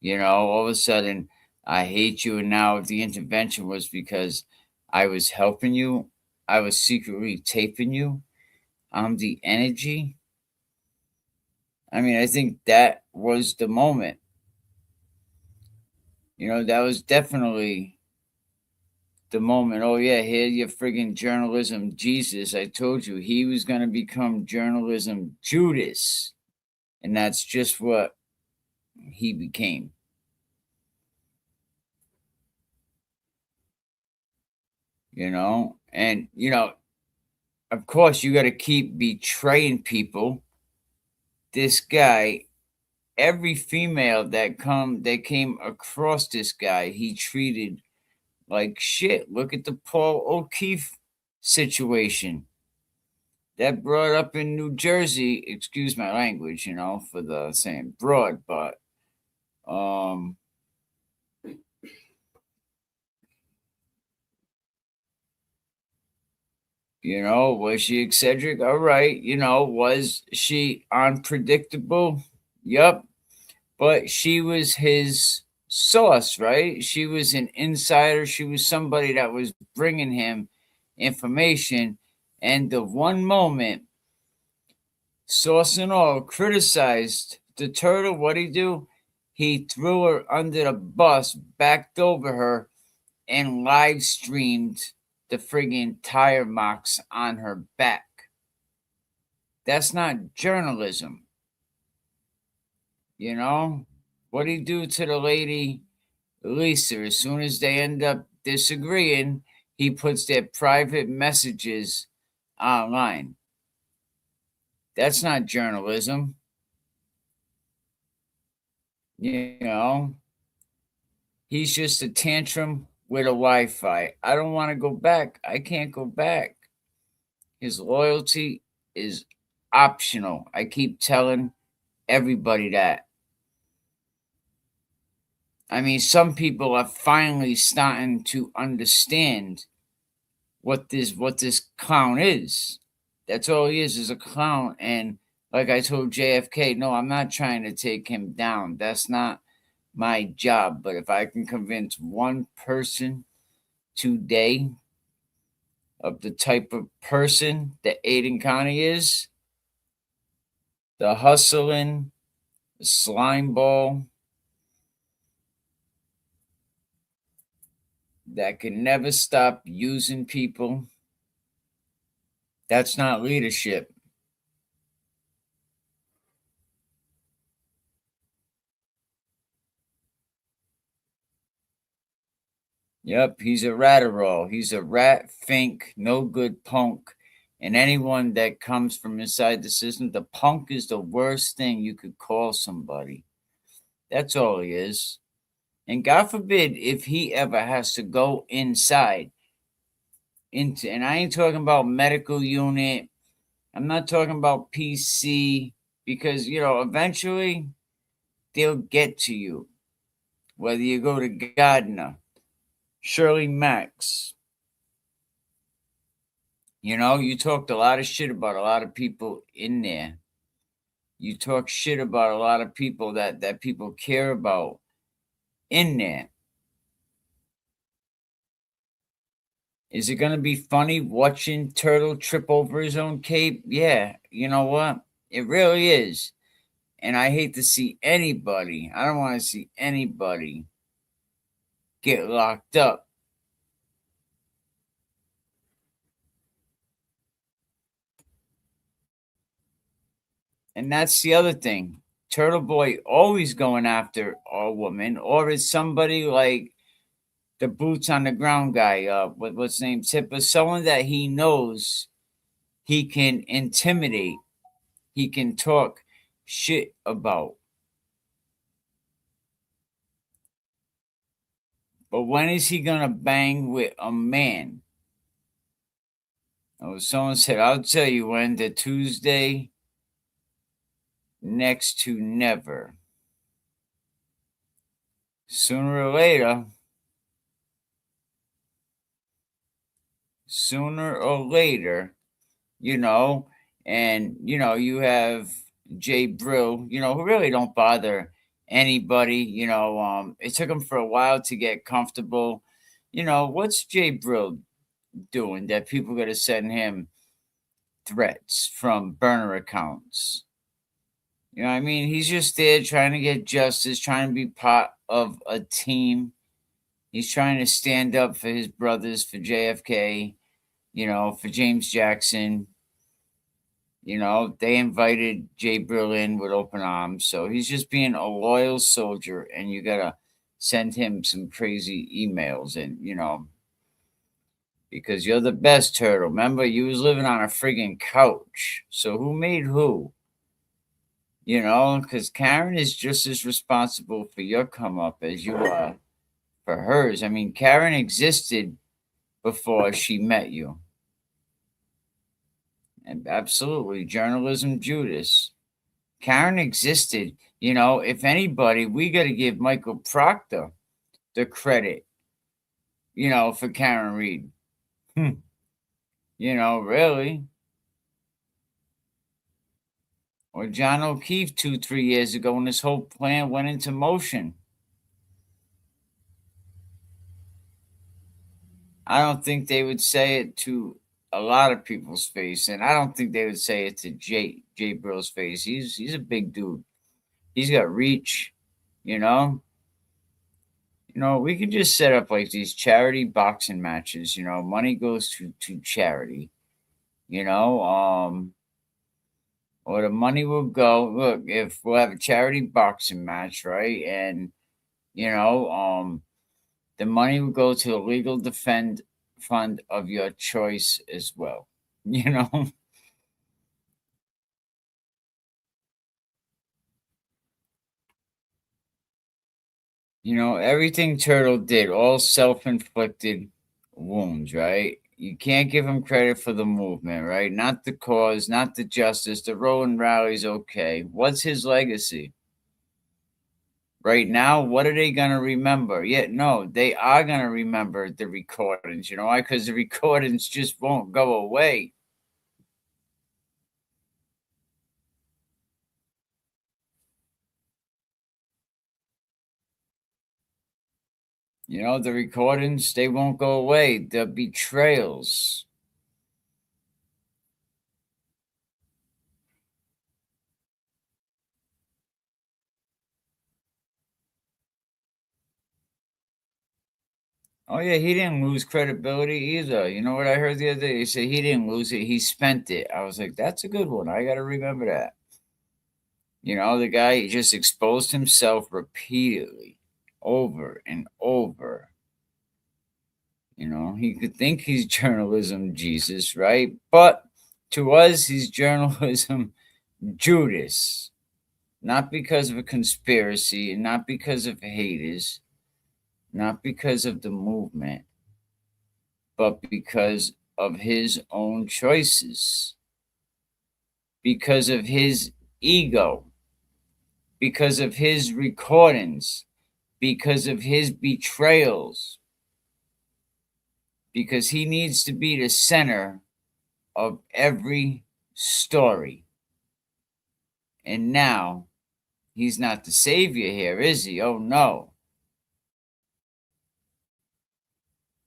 all of a sudden, I hate you. And now the intervention was because I was helping you. I was secretly taping you. I'm the energy. I mean, I think that was the moment. That was definitely the moment. Oh, yeah, here your friggin' journalism Jesus. I told you he was going to become journalism Judas. And that's just what he became. And, of course, you got to keep betraying people. This guy, every female that came across this guy, he treated like shit. Look at the Paul O'Keefe situation. That broad up in New Jersey, excuse my language, for the saying broad, but was she eccentric? All right. Was she unpredictable? Yup. But she was his source, right? She was an insider. She was somebody that was bringing him information. And the one moment, Source and all criticized the turtle. What'd he do? He threw her under the bus, backed over her, and live streamed the friggin' tire marks on her back. That's not journalism. What'd he do to the lady Lisa? As soon as they end up disagreeing, he puts their private messages online. That's not journalism. He's just a tantrum with a Wi-Fi. I don't want to go back. I can't go back. His loyalty is optional. I keep telling everybody that. I mean, some people are finally starting to understand what this clown is. That's all he is a clown. And like I told JFK, no, I'm not trying to take him down. That's not my job. But if I can convince one person today of the type of person that Aiden Connie is, the hustling, the slime ball, that can never stop using people, that's not leadership. Yep, he's a ratterall. He's a rat, fink, no good punk. And anyone that comes from inside the system, the punk is the worst thing you could call somebody. That's all he is. And God forbid if he ever has to go inside into, and I ain't talking about medical unit. I'm not talking about PC, because, eventually they'll get to you. Whether you go to Gardner, Shirley Max, you talked a lot of shit about a lot of people in there. You talk shit about a lot of people that people care about in there. Is it going to be funny watching Turtle trip over his own cape? Yeah, you know what? It really is. And I hate to see anybody, I don't want to see anybody get locked up. And that's the other thing. Turtleboy always going after a woman, or is somebody like the boots on the ground guy, what's his name, Tipper, someone that he knows he can intimidate, he can talk shit about. But when is he gonna bang with a man? Oh, someone said, I'll tell you when, the Tuesday next to never. Sooner or later, sooner or later, you know, and, you know, you have Jay Brill, you know, who really don't bother anybody, you know, it took him for a while to get comfortable. You know, what's Jay Brill doing that people got to send him threats from burner accounts? You know what I mean? He's just there trying to get justice, trying to be part of a team. He's trying to stand up for his brothers, for JFK, you know, for James Jackson. You know, they invited Jay Brill in with open arms. So he's just being a loyal soldier, and you got to send him some crazy emails and, you know, because you're the best, Turtle. Remember, you was living on a friggin' couch. So who made who? You know, because Karen is just as responsible for your come up as you are for hers. I mean, Karen existed before she met you. And absolutely, journalism Judas. Karen existed. You know, if anybody, we got to give Michael Proctor the credit, you know, for Karen Reed. You know, really. Or John O'Keefe 2-3 years ago when this whole plan went into motion. I don't think they would say it to a lot of people's face, and I don't think they would say it to Jay Brill's face. He's a big dude. He's got reach, you know. You know, we could just set up like these charity boxing matches. You know, money goes to charity. You know, or the money will go. Look, if we'll have a charity boxing match, right, and you know, the money will go to a legal defend fund of your choice as well. You know. You know, everything Turtle did, all self-inflicted wounds, right? You can't give him credit for the movement, right? Not the cause, not the justice. The rolling rally's okay. What's his legacy? Right now, what are they going to remember? Yeah, no, they are going to remember the recordings. You know why? Because the recordings just won't go away. You know, the recordings, they won't go away. The betrayals. Oh yeah, he didn't lose credibility either. You know what I heard the other day? He said he didn't lose it, he spent it. I was like, that's a good one. I gotta remember that. You know, the guy he just exposed himself repeatedly, over and over. You know, he could think he's journalism Jesus, right? But to us, he's journalism Judas. Not because of a conspiracy, and not because of haters, not because of the movement, but because of his own choices, because of his ego, because of his recordings, because of his betrayals, because he needs to be the center of every story. And now he's not the savior here, is he? Oh no.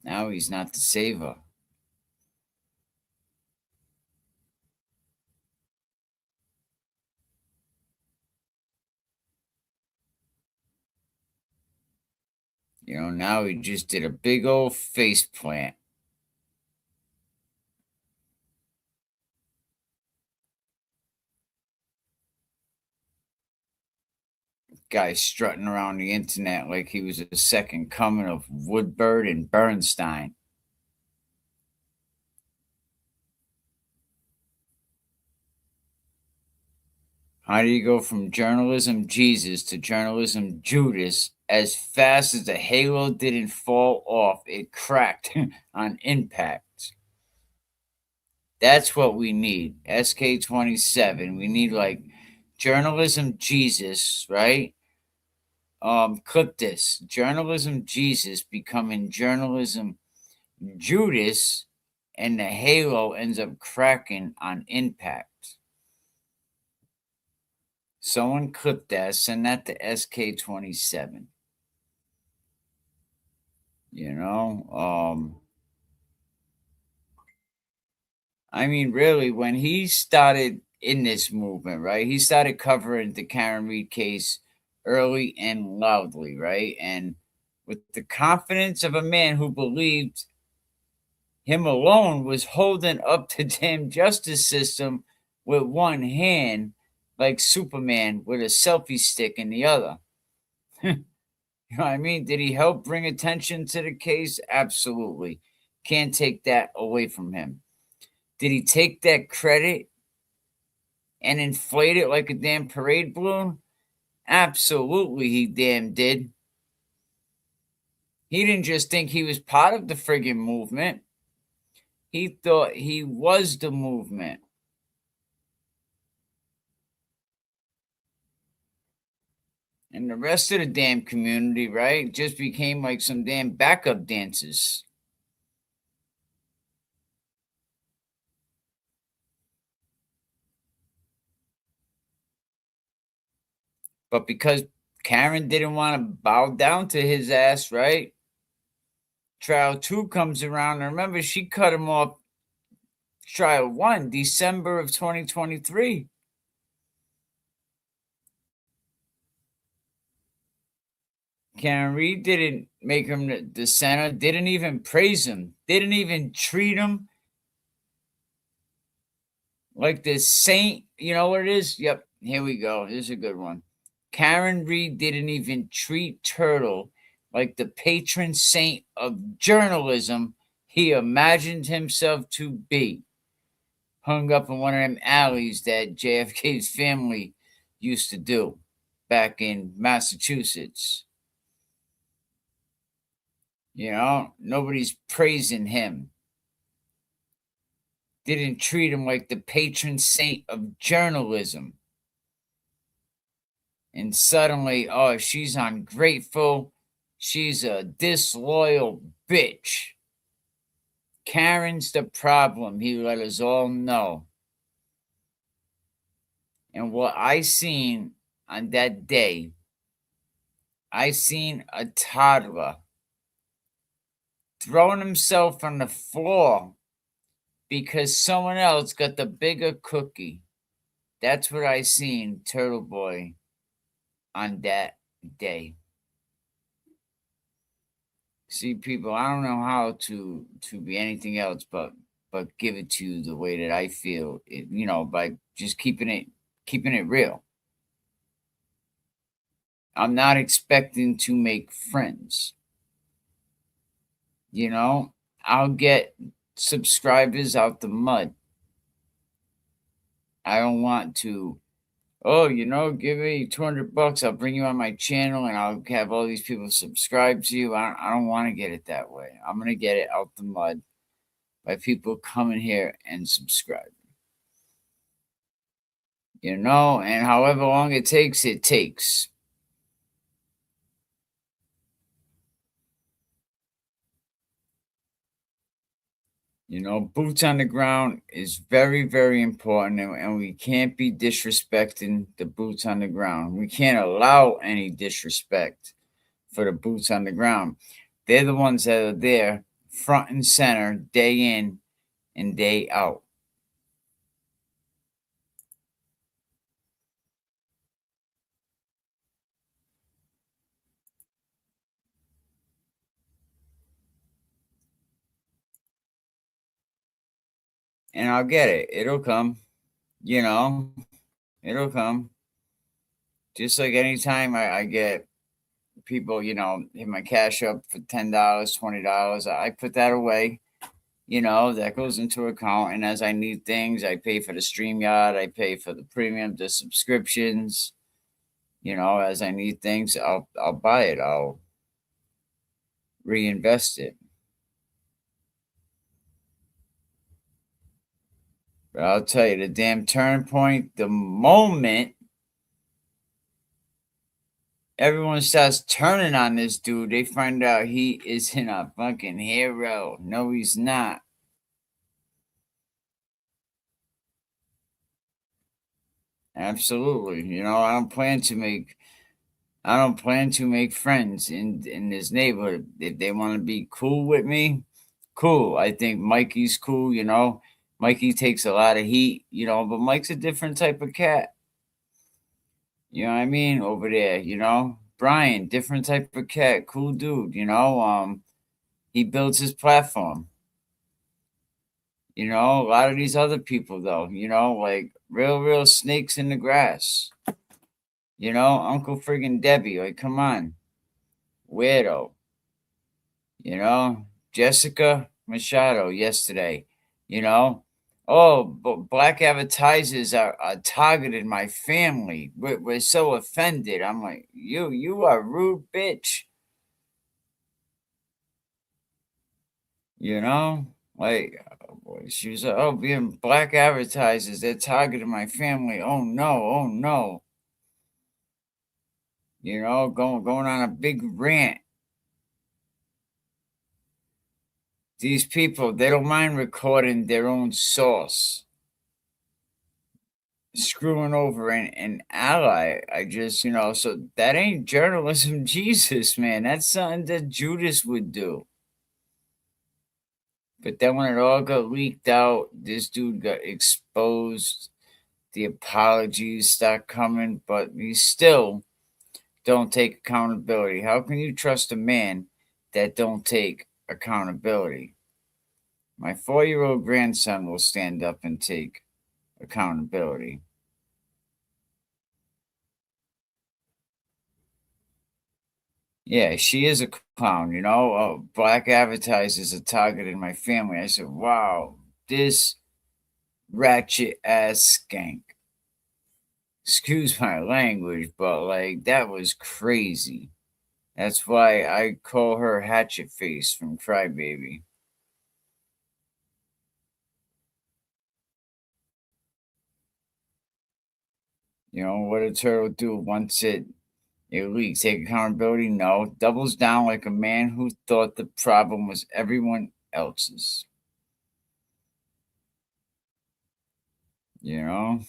Now he's not the savior. You know, now he just did a big old face plant. Guy strutting around the internet like he was a second coming of Woodward and Bernstein. How do you go from journalism Jesus to journalism Judas as fast as the halo didn't fall off? It cracked on impact. That's what we need. SK27. We need like journalism Jesus, right? Clip this. Journalism Jesus becoming journalism Judas, and the halo ends up cracking on impact. Someone clipped that, send that to SK27. You know, I mean, really, when he started in this movement, right? He started covering the Karen Reed case early and loudly, right? And with the confidence of a man who believed him alone was holding up the damn justice system with one hand, like Superman with a selfie stick in the other. You know what I mean? Did he help bring attention to the case? Absolutely. Can't take that away from him. Did he take that credit and inflate it like a damn parade balloon? Absolutely, he damn did. He didn't just think he was part of the friggin' movement. He thought he was the movement. And the rest of the damn community, right, just became like some damn backup dancers. But because Karen didn't want to bow down to his ass, right? Trial 2 comes around. And remember, she cut him off trial 1, December of 2023. Karen Reed didn't make him the center, didn't even praise him, didn't even treat him like the saint. You know what it is? Yep, here we go. This is a good one. Karen Reed didn't even treat Turtle like the patron saint of journalism he imagined himself to be. Hung up in one of them alleys that JFK's family used to do back in Massachusetts. You know, nobody's praising him. Didn't treat him like the patron saint of journalism. And suddenly, oh, she's ungrateful. She's a disloyal bitch. Karen's the problem, he let us all know. And what I seen on that day, I seen a toddler throwing himself on the floor because someone else got the bigger cookie. That's what I seen Turtleboy on that day. See, people, I don't know how to be anything else but give it to you the way that I feel it, you know, by just keeping it real. I'm not expecting to make friends. You know, I'll get subscribers out the mud. I don't want to, oh, you know, give me $200. I'll bring you on my channel and I'll have all these people subscribe to you. I don't want to get it that way. I'm going to get it out the mud by people coming here and subscribing. You know, and however long it takes, it takes. You know, boots on the ground is very, very important, and we can't be disrespecting the boots on the ground. We can't allow any disrespect for the boots on the ground. They're the ones that are there, front and center, day in and day out. And I'll get it. It'll come. You know, it'll come. Just like anytime I get people, you know, hit my cash up for $10, $20, I put that away. You know, that goes into account. And as I need things, I pay for the StreamYard, I pay for the premium, the subscriptions. You know, as I need things, I'll buy it. I'll reinvest it. But I'll tell you, the damn turning point, the moment everyone starts turning on this dude, they find out he is in a fucking hero. No, he's not. Absolutely. You know, I don't plan to make friends in this neighborhood. If they want to be cool with me, cool. I think Mikey's cool, you know. Mikey takes a lot of heat, you know, but Mike's a different type of cat. You know what I mean? Over there, you know. Brian, different type of cat, cool dude, you know. He builds his platform. You know, a lot of these other people though, you know, like real snakes in the grass. You know, Uncle friggin' Debbie, like come on. Weirdo. You know, Jessica Machado yesterday, you know. Oh, but black advertisers are targeting my family. We're so offended. I'm like, you are rude, bitch. You know, like she was like, oh, being black advertisers, they're targeting my family. Oh no. You know, going on a big rant. These people, they don't mind recording their own source. Screwing over an ally. I just, you know, so that ain't journalism, Jesus, man. That's something that Judas would do. But then when it all got leaked out, this dude got exposed. The apologies start coming, but he still don't take accountability. How can you trust a man that don't take accountability? My 4-year-old grandson will stand up and take accountability. Yeah, she is a clown, you know. Black advertisers are targeting my family. I said, wow, this ratchet ass skank. Excuse my language, but like that was crazy. That's why I call her Hatchet Face from Crybaby. You know, what did Turtle do once it leaks? Take accountability? No. Doubles down like a man who thought the problem was everyone else's. You know?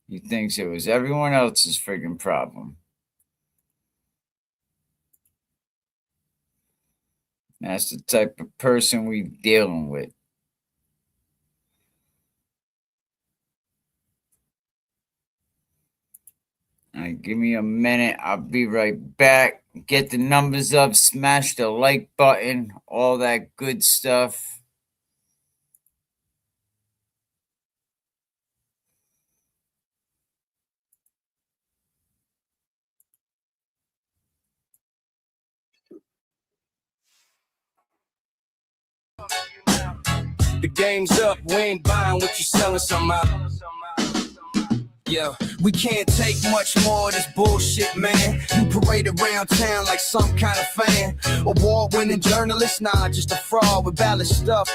He thinks it was everyone else's friggin' problem. That's the type of person we dealing with. All right, give me a minute. I'll be right back. Get the numbers up, smash the like button, all that good stuff. The game's up, we ain't buying what you selling somehow. Yeah, we can't take much more of this bullshit, man. You parade around town like some kind of fan. Award-winning journalist, nah, just a fraud with valid stuff.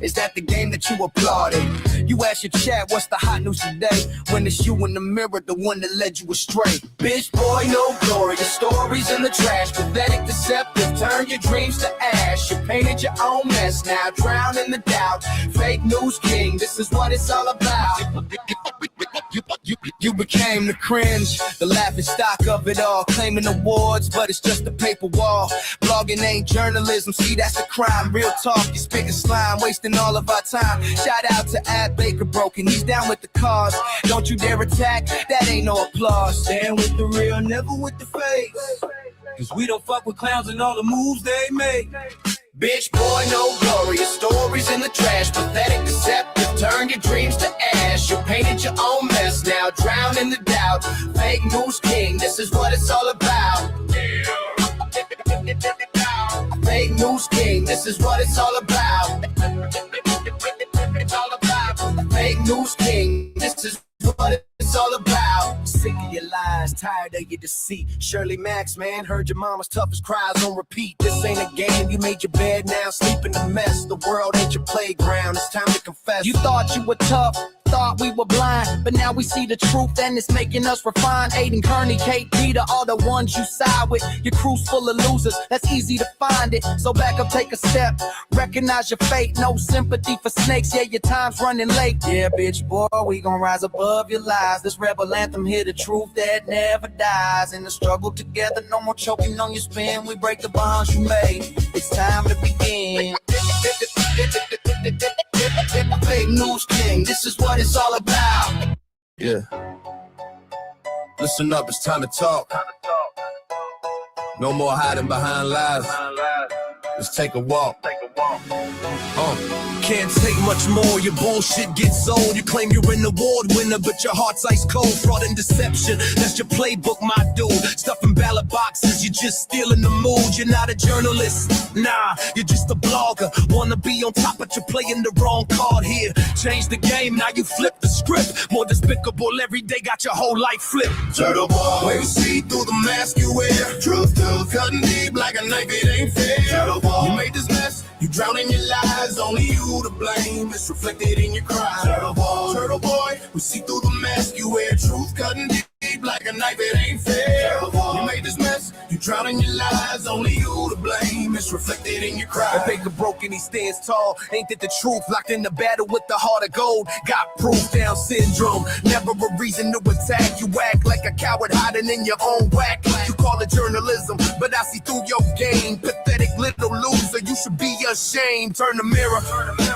Is that the game that you applauded? You ask your chat, what's the hot news today? When it's you in the mirror, the one that led you astray. Bitch, boy, no glory. Your stories in the trash. Pathetic, deceptive, turn your dreams to ash. You painted your own mess now, drown in the doubt. Fake news king, this is what it's all about. You became the cringe, the laughing stock of it all. Claiming awards, but it's just a paper wall. Blogging ain't journalism, see that's the crime. Real talk, you spitting slime, wasting all of our time. Shout out to Ad Baker Broken, he's down with the cause. Don't you dare attack, that ain't no applause. Stand with the real, never with the fake. Cause we don't fuck with clowns and all the moves they make. Bitch, boy, no glory. Your stories in the trash. Pathetic, deceptive, turn your dreams to ash. You painted your own mess now, drown in the doubt. Fake news king, this is what it's all about. Fake news king, this is what it's all about. It's all about. Fake news king, this is what it's all about. Sick of your lies, tired of your deceit. Shirley Max, man, heard your mama's toughest cries on repeat. This ain't a game, you made your bed, now sleep in a mess. The world ain't your playground, it's time to confess. You thought you were tough, thought thought we were blind, but now we see the truth and it's making us refine. Aiden, Kearney, Kate, Peter, all the ones you side with. Your crew's full of losers, that's easy to find it. So back up, take a step, recognize your fate. No sympathy for snakes, yeah, your time's running late. Yeah, bitch, boy, we gon' rise above your lies. This rebel anthem, hear the truth that never dies. In the struggle together, no more choking on your spin. We break the bonds you made, it's time to begin. Fake news king, this is what it's all about. Yeah. Listen up, it's time to talk. No more hiding behind lies. Let's take a walk. Can't take much more, your bullshit gets old. You claim you're an award winner, but your heart's ice cold. Fraud and deception, that's your playbook, my dude. Stuffing ballot boxes, you're just stealing the mood. You're not a journalist, nah, you're just a blogger. Wanna be on top, but you're playing the wrong card here. Change the game, now you flip the script. More despicable every day, got your whole life flipped. Turtleboy, where you see through the mask you wear. Truth still cutting deep like a knife, it ain't fair. Turtleboy, you made this mess, you drown in your lies, only you to blame. It's reflected in your cries. Turtleboy, we see through the mask you wear. Truth cutting deep like a knife, it ain't fair. You made this mess, you drown in your lies, only you to blame. It's reflected in your cries. If Baker broke and he stands tall, ain't that the truth? Locked in the battle with the heart of gold. Got proof, Down syndrome, never a reason to attack. You act like a coward hiding in your own whack. You call it journalism, but I see through your game. Pathetic little loser, you should be ashamed. Turn the mirror,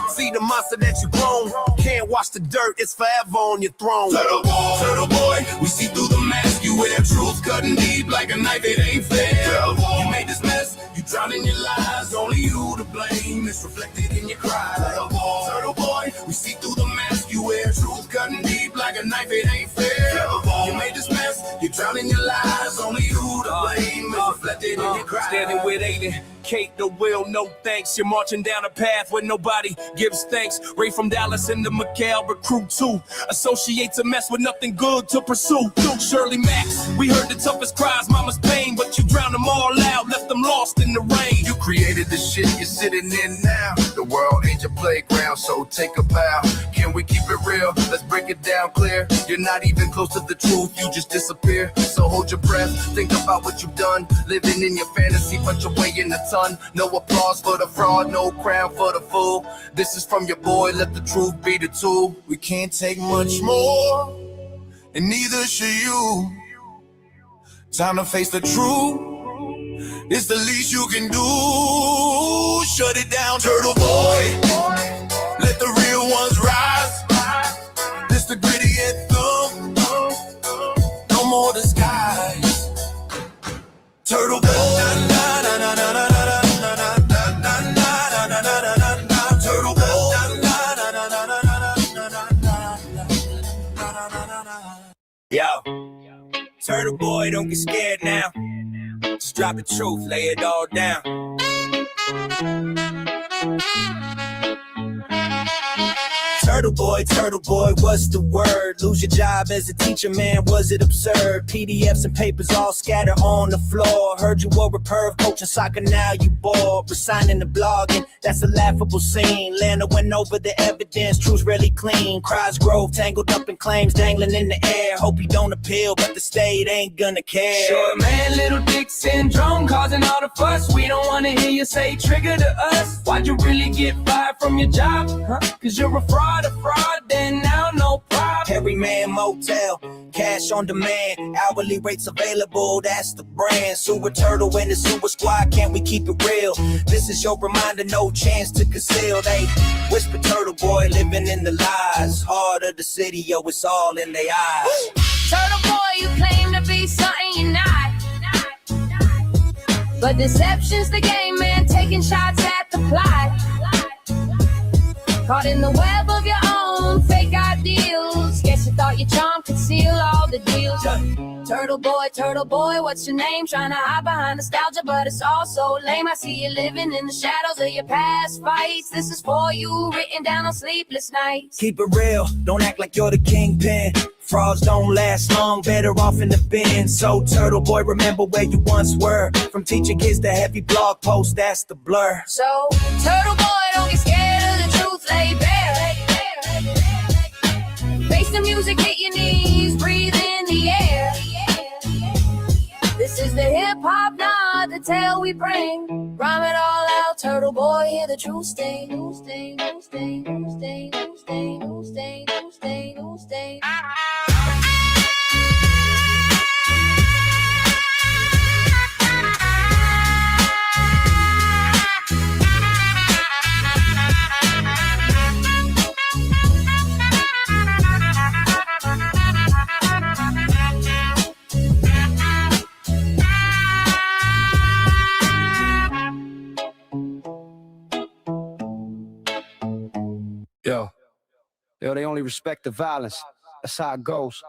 see the monster that you grown. Can't wash the dirt, it's forever on your throne. Turtleboy, we see through the mask you wear. Truth cutting deep like a knife, it ain't fair. You made this mess, you drown in your lies, only you to blame. It's reflected in your cries. Turtleboy, we see through the mask you wear. Truth cutting deep like a knife, it ain't fair. You made this mess, you drown in your lies, only you to blame. It's reflected in your cries. Standing with Aiden, Kate, the will, no thanks. You're marching down a path where nobody gives thanks. Ray from Dallas into McHale, recruit too. Associate to mess with nothing good to pursue. Shirley Max, we heard the toughest cries, mama's pain, but you drowned them all out, left them lost in the rain. You created the shit you're sitting in now. The world ain't your playground, so take a bow. Can we keep it real? Let's break it down clear. You're not even close to the truth, you just disappear. So hold your breath, think about what you've done. Living in your fantasy, punch your way in the sun. No applause for the fraud, no crown for the fool. This is from your boy, let the truth be the tool. We can't take much more, and neither should you. Time to face the truth, it's the least you can do. Shut it down, Turtleboy, let the real ones rise. This the gritty anthem, no more disguise. Turtleboy, yo, Turtleboy, don't get scared now. Just drop the truth, lay it all down. Turtleboy, what's the word? Lose your job as a teacher, man, was it absurd? PDFs and papers all scattered on the floor. Heard you were a perv, coaching soccer, now you bored. Resigning the blogging, that's a laughable scene. Lana went over the evidence, truth's really clean. Cries Grove, tangled up in claims, dangling in the air. Hope you don't appeal, but the state ain't gonna care. Short man, little dick syndrome, causing all the fuss. We don't wanna hear you say trigger to us. Why'd you really get fired from your job? Huh? Cause you're a fraud, then now no problem. Perryman Motel, cash on demand, hourly rates available, that's the brand. Sewer Turtle and the Sewer Squad, can't we keep it real? This is your reminder, no chance to conceal. They whisper Turtleboy, living in the lies. Heart of the city, yo, it's all in their eyes. Turtleboy, you claim to be something you're not. But deception's the game, man, taking shots at the plot. Caught in the web of your own fake ideals. Guess you thought your charm could seal all the deals. Turtleboy, what's your name? Trying to hide behind nostalgia, but it's all so lame. I see you living in the shadows of your past fights. This is for you, written down on sleepless nights. Keep it real, don't act like you're the kingpin. Frauds don't last long, better off in the bin. So Turtleboy, remember where you once were. From teaching kids to heavy blog posts, that's the blur. So Turtleboy, don't get scared of the truth, lay bare. Face the music, hit your knees, breathe in the air. This is the hip hop nod, the tale we bring. Rhyme it all out, turtle boy, hear the truth sting. Sting, sting, sting, sting, sting, sting, sting. Yo, they only respect the violence. That's how it goes.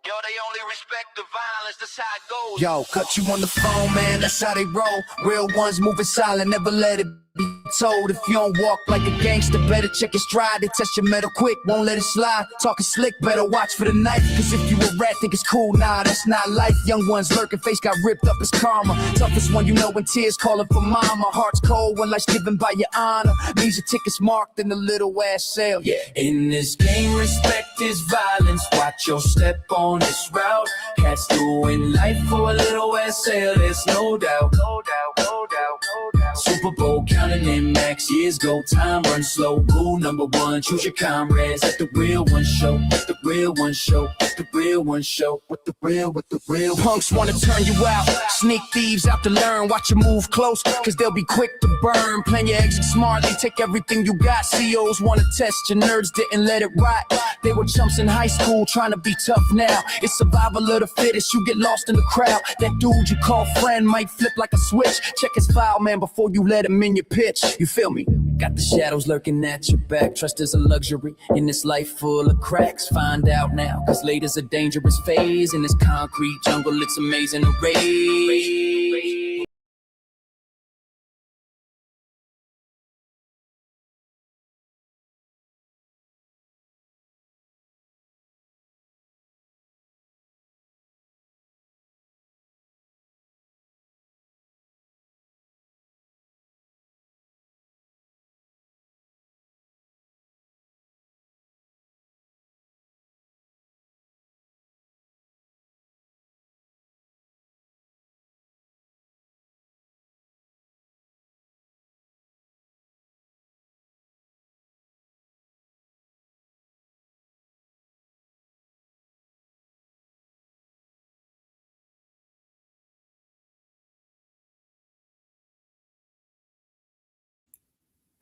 Yo, they only respect the violence, that's how it goes. Yo, cut you on the phone, man, that's how they roll. Real ones moving silent, never let it be told. If you don't walk like a gangster, better check your stride. They test your metal quick, won't let it slide. Talking slick, better watch for the knife. Cause if you a rat, think it's cool, nah, that's not life. Young ones lurking, face got ripped up as karma. Toughest one you know when tears calling for mama. Heart's cold when life's given by your honor. Means your ticket's marked in the little ass sale. Yeah. In this game, respect is violence. Watch your step on this route. Cats doing life for a little ass sale, there's no doubt. No doubt, no doubt, no doubt. Super Bowl counting in max years go. Time run slow. Rule number one, choose your comrades. Let the real one show. Let the real one show. Let the real one show. With the real. Punks wanna turn you out. Sneak thieves out to learn. Watch you move close, cause they'll be quick to burn. Plan your exit smartly, take everything you got. COs wanna test your nerds, didn't let it rot. They were chumps in high school trying to be tough now. It's survival of the fittest, you get lost in the crowd. That dude you call friend might flip like a switch. Check his file, man, before you let him in your pitch. You feel me? Got the shadows lurking at your back. Trust is a luxury in this life full of cracks. Find out now, cause late is a dangerous phase. In this concrete jungle, it's amazing to raise.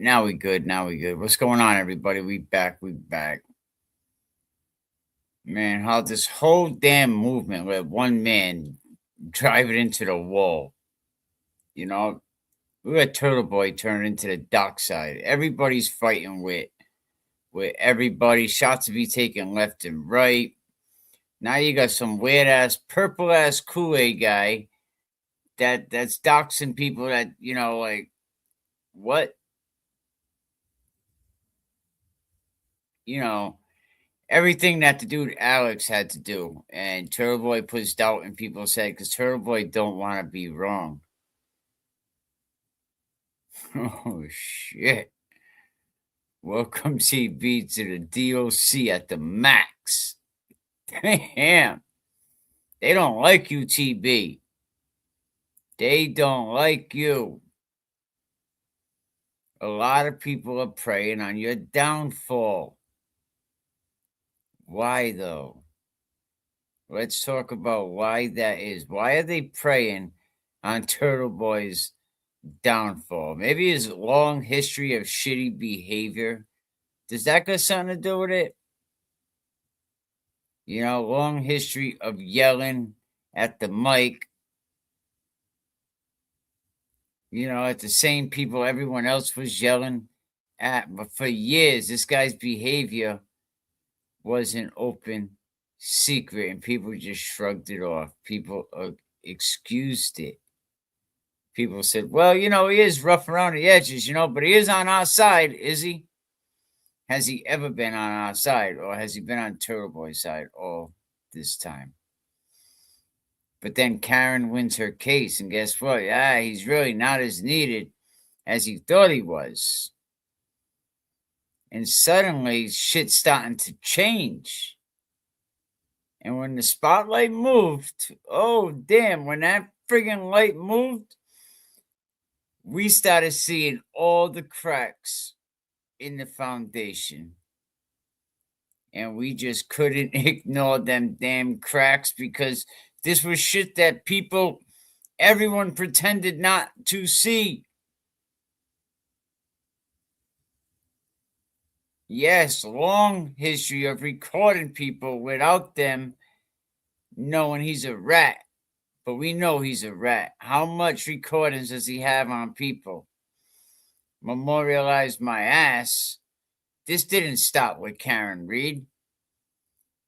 Now we good. What's going on, everybody? We back. Man, how this whole damn movement let one man drive it into the wall. You know, we got Turtleboy turn into the dock side. Everybody's fighting with everybody. Shots to be taken left and right. Now you got some weird ass, purple ass Kool-Aid guy that's doxing people that, you know, like, what? You know, everything that the dude Alex had to do. And Turtleboy puts doubt in people's head because Turtleboy don't want to be wrong. Oh, shit. Welcome, TB, to the DOC at the max. Damn. They don't like you, TB. They don't like you. A lot of people are preying on your downfall. Why, though? Let's talk about why that is. Why are they preying on Turtleboy's downfall? Maybe his long history of shitty behavior. Does that got something to do with it? You know, long history of yelling at the mic. You know, at the same people everyone else was yelling at. But for years, this guy's behavior was an open secret, and people just shrugged it off. People excused it. People said, well, you know, he is rough around the edges, you know, but he is on our side, is he? Has he ever been on our side, or has he been on Turtleboy's side all this time? But then Karen wins her case, and guess what? He's really not as needed as he thought he was. And suddenly, shit's starting to change. And when the spotlight moved, oh damn, when that friggin' light moved, we started seeing all the cracks in the foundation. And we just couldn't ignore them damn cracks because this was shit that everyone pretended not to see. Yes, long history of recording people without them knowing he's a rat. But we know he's a rat. How much recordings does he have on people? Memorialize my ass. This didn't stop with Karen Reed.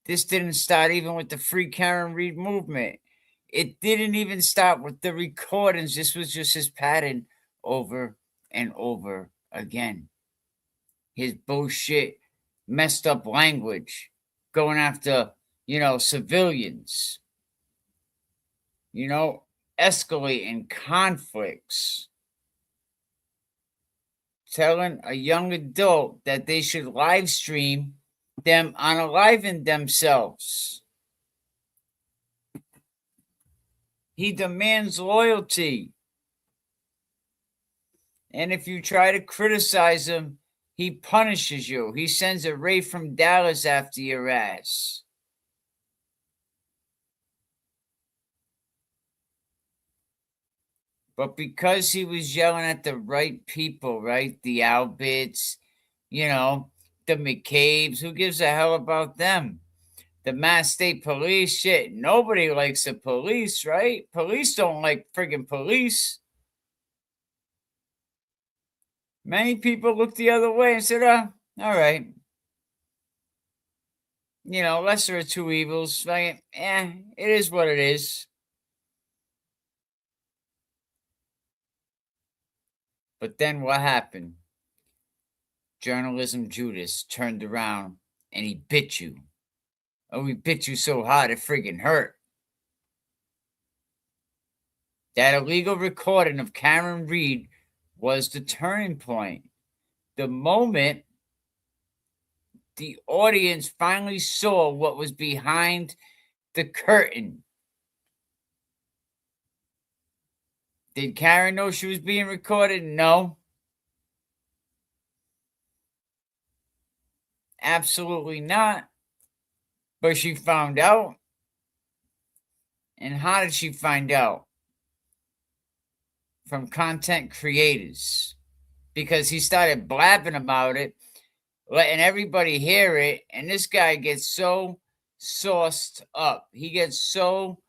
This didn't start even with the Free Karen Reed movement. It didn't even stop with the recordings. This was just his pattern over and over again. His bullshit, messed up language, going after, civilians, escalating conflicts, telling a young adult that they should live stream them unaliving themselves. He demands loyalty. And if you try to criticize him, he punishes you. He sends a Ray from Dallas after your ass. But because he was yelling at the right people, right? The Alberts, the McCabe's, who gives a hell about them? The Mass State Police, shit. Nobody likes the police, right? Police don't like friggin' police. Many people looked the other way and said, all right. Lesser of two evils. Like, it is what it is. But then what happened? Journalism Judas turned around and he bit you. Oh, he bit you so hard it friggin' hurt. That illegal recording of Karen Reed was the turning point. The moment the audience finally saw what was behind the curtain. Did Karen know she was being recorded? No. Absolutely not. But she found out. And how did she find out? From content creators. Because he started blabbing about it, letting everybody hear it, and this guy gets so sauced up. He gets so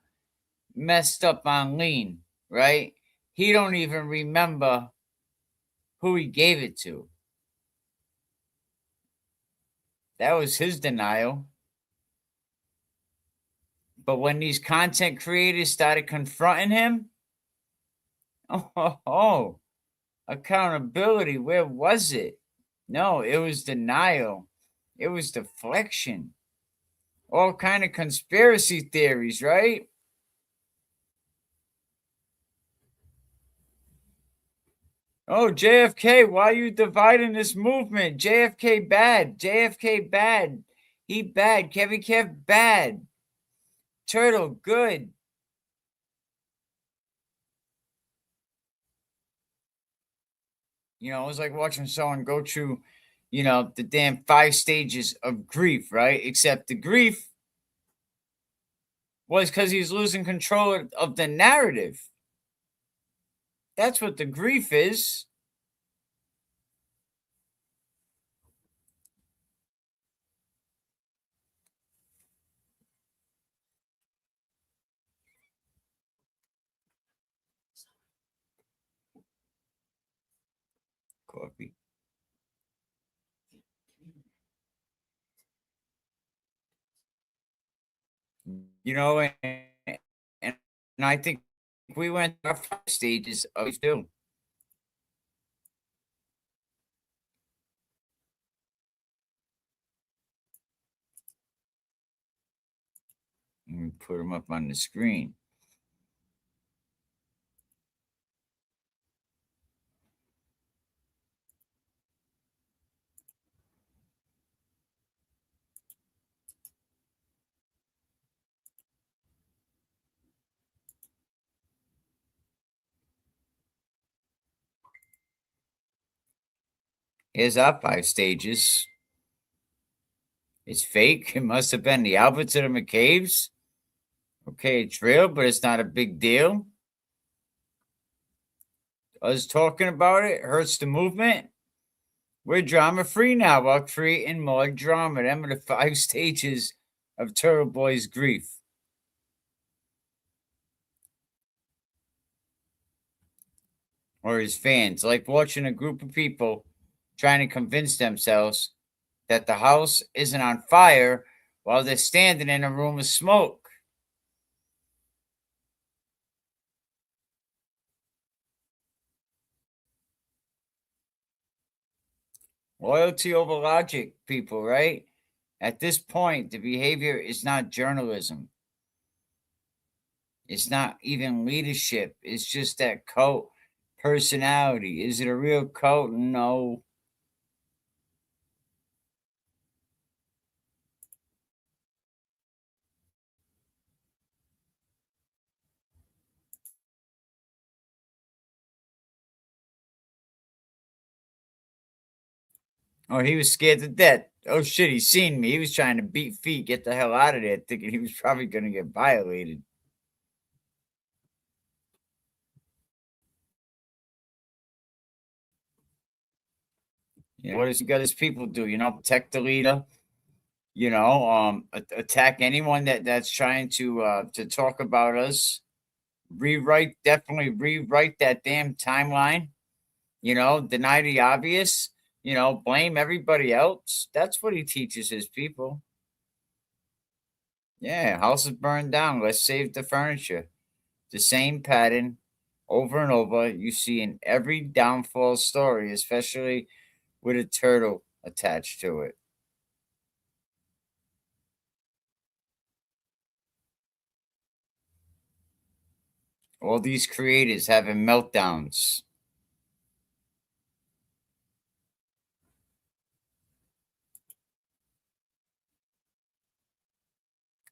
messed up on lean, right? He don't even remember who he gave it to. That was his denial. But when these content creators started confronting him, accountability, where was it? No, it was denial. It was deflection. All kind of conspiracy theories, right? Oh, JFK, why are you dividing this movement? JFK bad. JFK bad. He bad. Kevin Kev bad. Turtle good. It was like watching someone go through, the damn 5 stages of grief, right? Except the grief was because he's losing control of the narrative. That's what the grief is. Coffee. And I think we went through 5 stages of grief too. Let me put them up on the screen. Here's our 5 stages. It's fake. It must have been the Alberts or the McCabe's. Okay, it's real, but it's not a big deal. Us talking about it hurts the movement. We're drama free now while creating more drama. Them are the 5 stages of Turtleboy's grief. Or his fans, like watching a group of people trying to convince themselves that the house isn't on fire while they're standing in a room of smoke. Loyalty over logic, people, right? At this point, the behavior is not journalism. It's not even leadership. It's just that cult personality. Is it a real cult? No. Oh, he was scared to death. Oh shit, he seen me. He was trying to beat feet, get the hell out of there, thinking he was probably going to get violated. You know, what does he got his people do? You know, protect the leader. You know, attack anyone that's trying to talk about us. Definitely rewrite that damn timeline. You know, deny the obvious. You know, blame everybody else. That's what he teaches his people. Yeah, house is burned down. Let's save the furniture. The same pattern over and over you see in every downfall story, especially with a turtle attached to it. All these creators having meltdowns.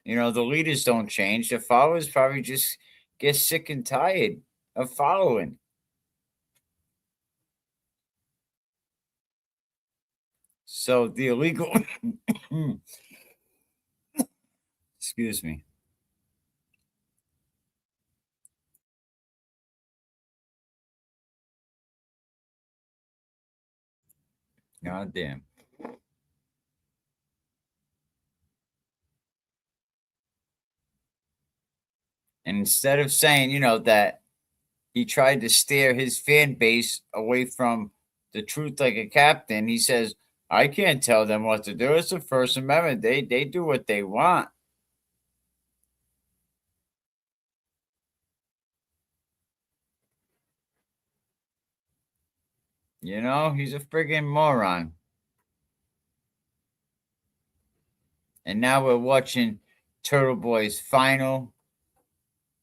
You know, the leaders don't change. The followers probably just get sick and tired of following. So the illegal, excuse me. God damn. And instead of saying, you know, that he tried to steer his fan base away from the truth like a captain, he says, I can't tell them what to do. It's the First Amendment. They do what they want. You know, he's a friggin' moron. And now we're watching Turtleboy's final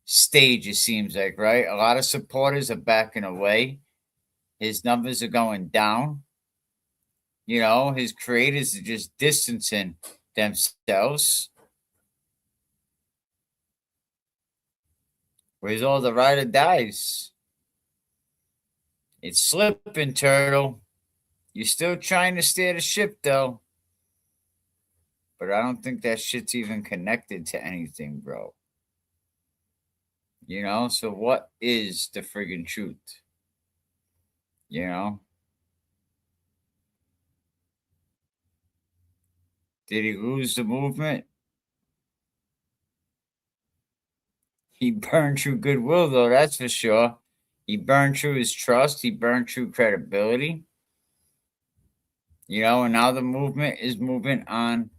stage, it seems like, right? A lot of supporters are backing away. His numbers are going down. You know, his creators are just distancing themselves. Where's all the ride or dies? It's slipping, Turtle. You're still trying to steer the ship, though. But I don't think that shit's even connected to anything, bro. You know, so what is the friggin' truth? You know? Did he lose the movement? He burned through goodwill, though, that's for sure. He burned through his trust. He burned through credibility. You know, and now the movement is moving on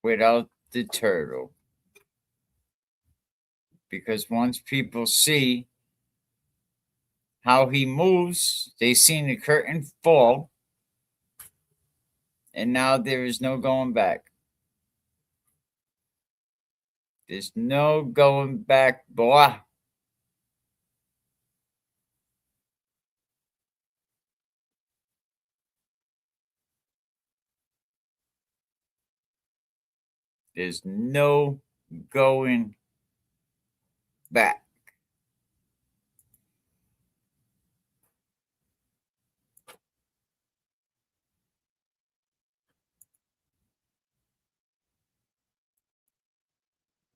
without the turtle. Because once people see how he moves, they seen the curtain fall. And now there is no going back. There's no going back, boy. There's no going back.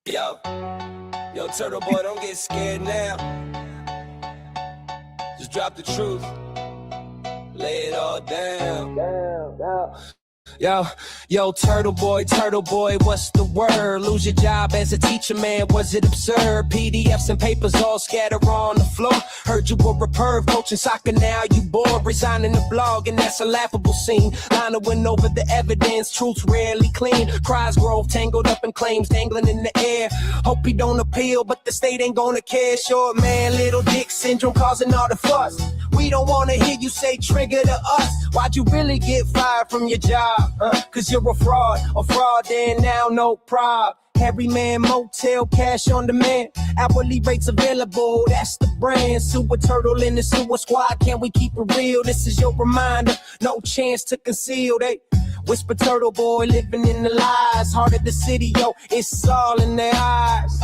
Yo, Turtleboy, don't get scared now. Just drop the truth. Lay it all down. Yo, Turtleboy, what's the word? Lose your job as a teacher, man, was it absurd? PDFs and papers all scattered on the floor. Heard you were a perv, coaching soccer, now you bored. Resigning the blog, and that's a laughable scene. Liner went over the evidence, truth's rarely clean. Cries grove, tangled up in claims, dangling in the air. Hope he don't appeal, but the state ain't gonna care. Short man, little dick syndrome causing all the fuss. We don't wanna hear you say trigger to us. Why'd you really get fired from your job? Cause you're a fraud, then now no prob. Harry Man Motel, cash on demand. Hourly rates available, that's the brand. Super Turtle in the Sewer Squad, can we keep it real? This is your reminder, no chance to conceal. They whisper Turtleboy, living in the lies. Heart of the city, yo, it's all in their eyes.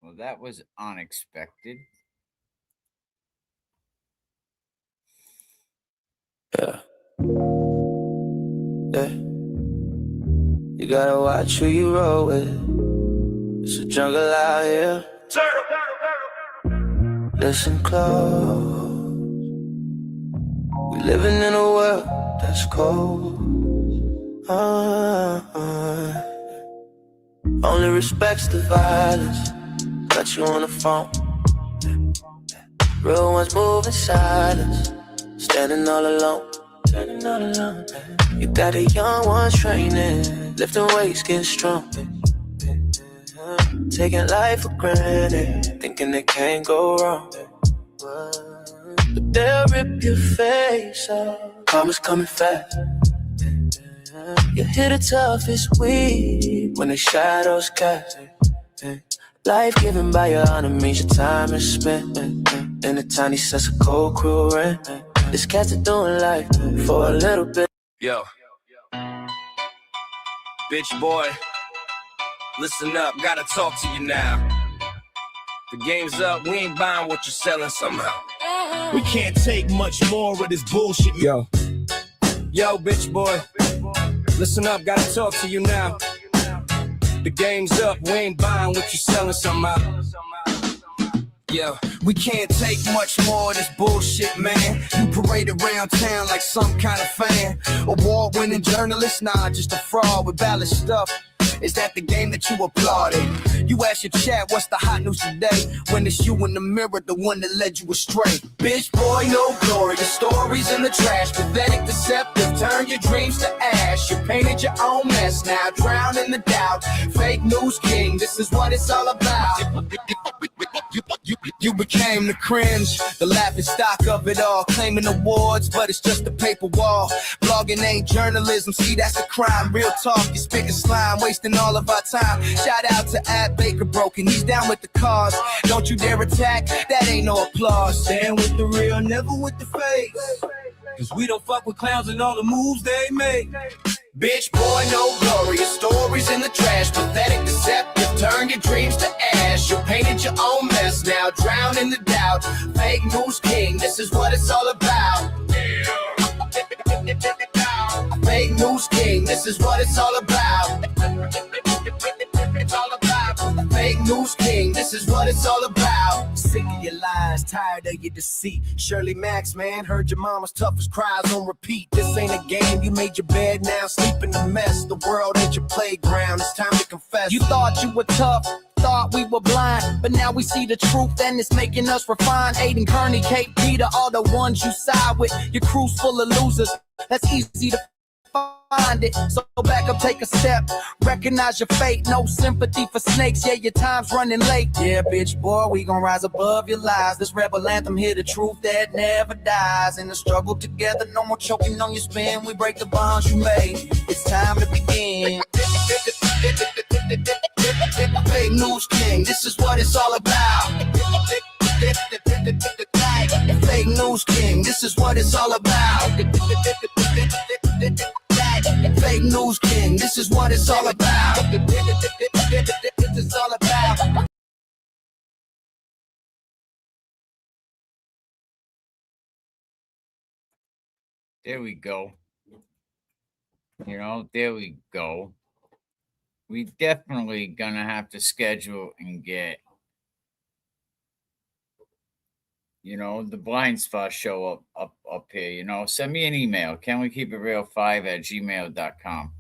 Well, that was unexpected. Yeah. You gotta watch who you roll with. It's a jungle out here. Listen close. We living in a world that's cold. Only respects the violence. Got you on the phone. Real ones move in silence. Standing all alone. You got the young ones training. Lifting weights, getting strong. Taking life for granted. Thinking it can't go wrong. But they'll rip your face off. Karma's coming fast. You hit the toughest week when the shadows cast. Life given by your enemies, your time is spent in a tiny sense of cold, cruel rent. This cat's are doing life for a little bit. Yo, bitch boy, listen up, gotta talk to you now. The game's up, we ain't buying what you're selling somehow. We can't take much more of this bullshit. Yo, bitch boy, listen up, gotta talk to you now. The game's up, we ain't buying what you're selling somehow. Yeah, we can't take much more of this bullshit, man. You parade around town like some kind of fan. Award-winning journalist, nah, just a fraud with valid stuff. Is that the game that you applauded? You ask your chat, what's the hot news today? When it's you in the mirror, the one that led you astray. Bitch boy, no glory, your stories in the trash. Pathetic, deceptive, turn your dreams to ash. You painted your own mess now, drown in the doubt. Fake news king, this is what it's all about. You became the cringe, the laughing stock of it all. Claiming awards, but it's just a paper wall. Blogging ain't journalism, see that's a crime. Real talk, you spitting slime, wasting all of our time. Shout out to Ad Baker Broken, he's down with the cause. Don't you dare attack, that ain't no applause. Stand with the real, never with the fake. Cause we don't fuck with clowns and all the moves they make. Bitch boy, no glory, your stories in the trash. Pathetic, deceptive, turn your dreams to ash. You painted your own mess now, drown in the doubt. Fake news king, this is what it's all about. Fake news king, this is what it's all about. It's all about. Fake news king, this is what it's all about. Sick of your lies, tired of your deceit. Shirley Max, man, heard your mama's toughest cries on repeat. This ain't a game, you made your bed now, sleep in the mess. The world ain't your playground, it's time to confess. You thought you were tough, thought we were blind, but now we see the truth and it's making us refine. Aiden, Kearney, Kate, Peter, all the ones you side with. Your crew's full of losers, that's easy to find it. So back up, take a step, recognize your fate. No sympathy for snakes, yeah, your time's running late. Yeah, bitch boy, we gon' rise above your lies. This rebel anthem, hear the truth that never dies. In the struggle together, no more choking on your spin. We break the bonds you made, it's time to begin. Fake news king, this is what it's all about. Fake news king, this is what it's all about. Fake news king, this is what it's all about. This is all about. There we go. There we go. We definitely gonna have to schedule and get, the blind spot show up here. Send me an email. Can we keep it real 5@gmail.com?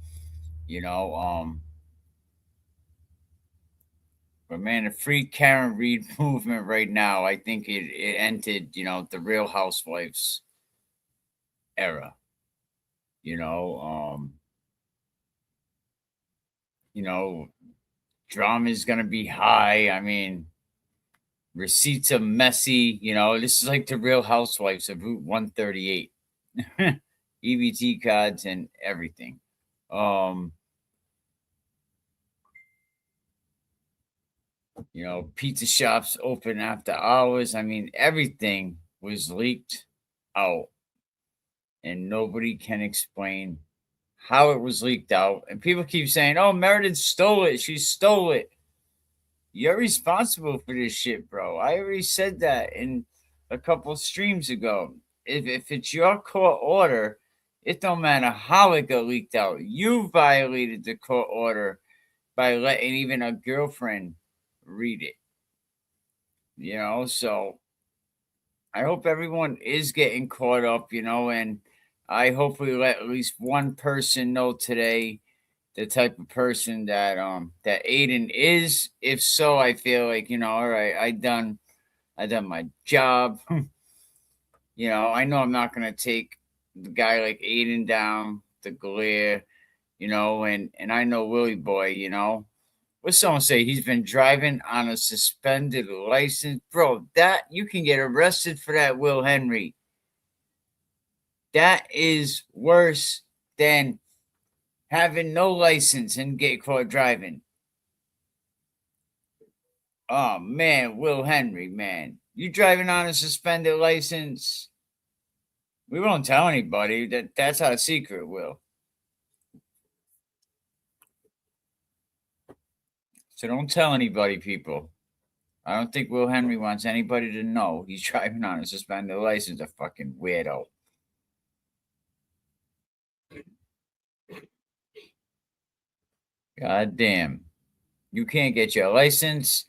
But man, the free Karen Reed movement right now, I think it entered, the Real Housewives era. Drama is gonna be high. I mean, receipts are messy. This is like the Real Housewives of Route 138. EBT cards and everything. Pizza shops open after hours. I mean, everything was leaked out, and nobody can explain how it was leaked out. And people keep saying, "Oh, Meredith stole it. She stole it." You're responsible for this shit, bro. I already said that in a couple streams ago. If it's your court order, it don't matter how it got leaked out. You violated the court order by letting even a girlfriend read it. So I hope everyone is getting caught up, and I hopefully let at least one person know today the type of person that Aiden is. If so, I feel like, all right, I done my job. I know I'm not gonna take the guy like Aiden down, the glare, and I know Willie Boy, What's someone say? He's been driving on a suspended license. Bro, that you can get arrested for that, Will Henry. That is worse than having no license and get caught driving. Oh, man, Will Henry, man. You driving on a suspended license? We won't tell anybody. That's our secret, Will. So don't tell anybody, people. I don't think Will Henry wants anybody to know he's driving on a suspended license. A fucking weirdo. God damn. You can't get your license.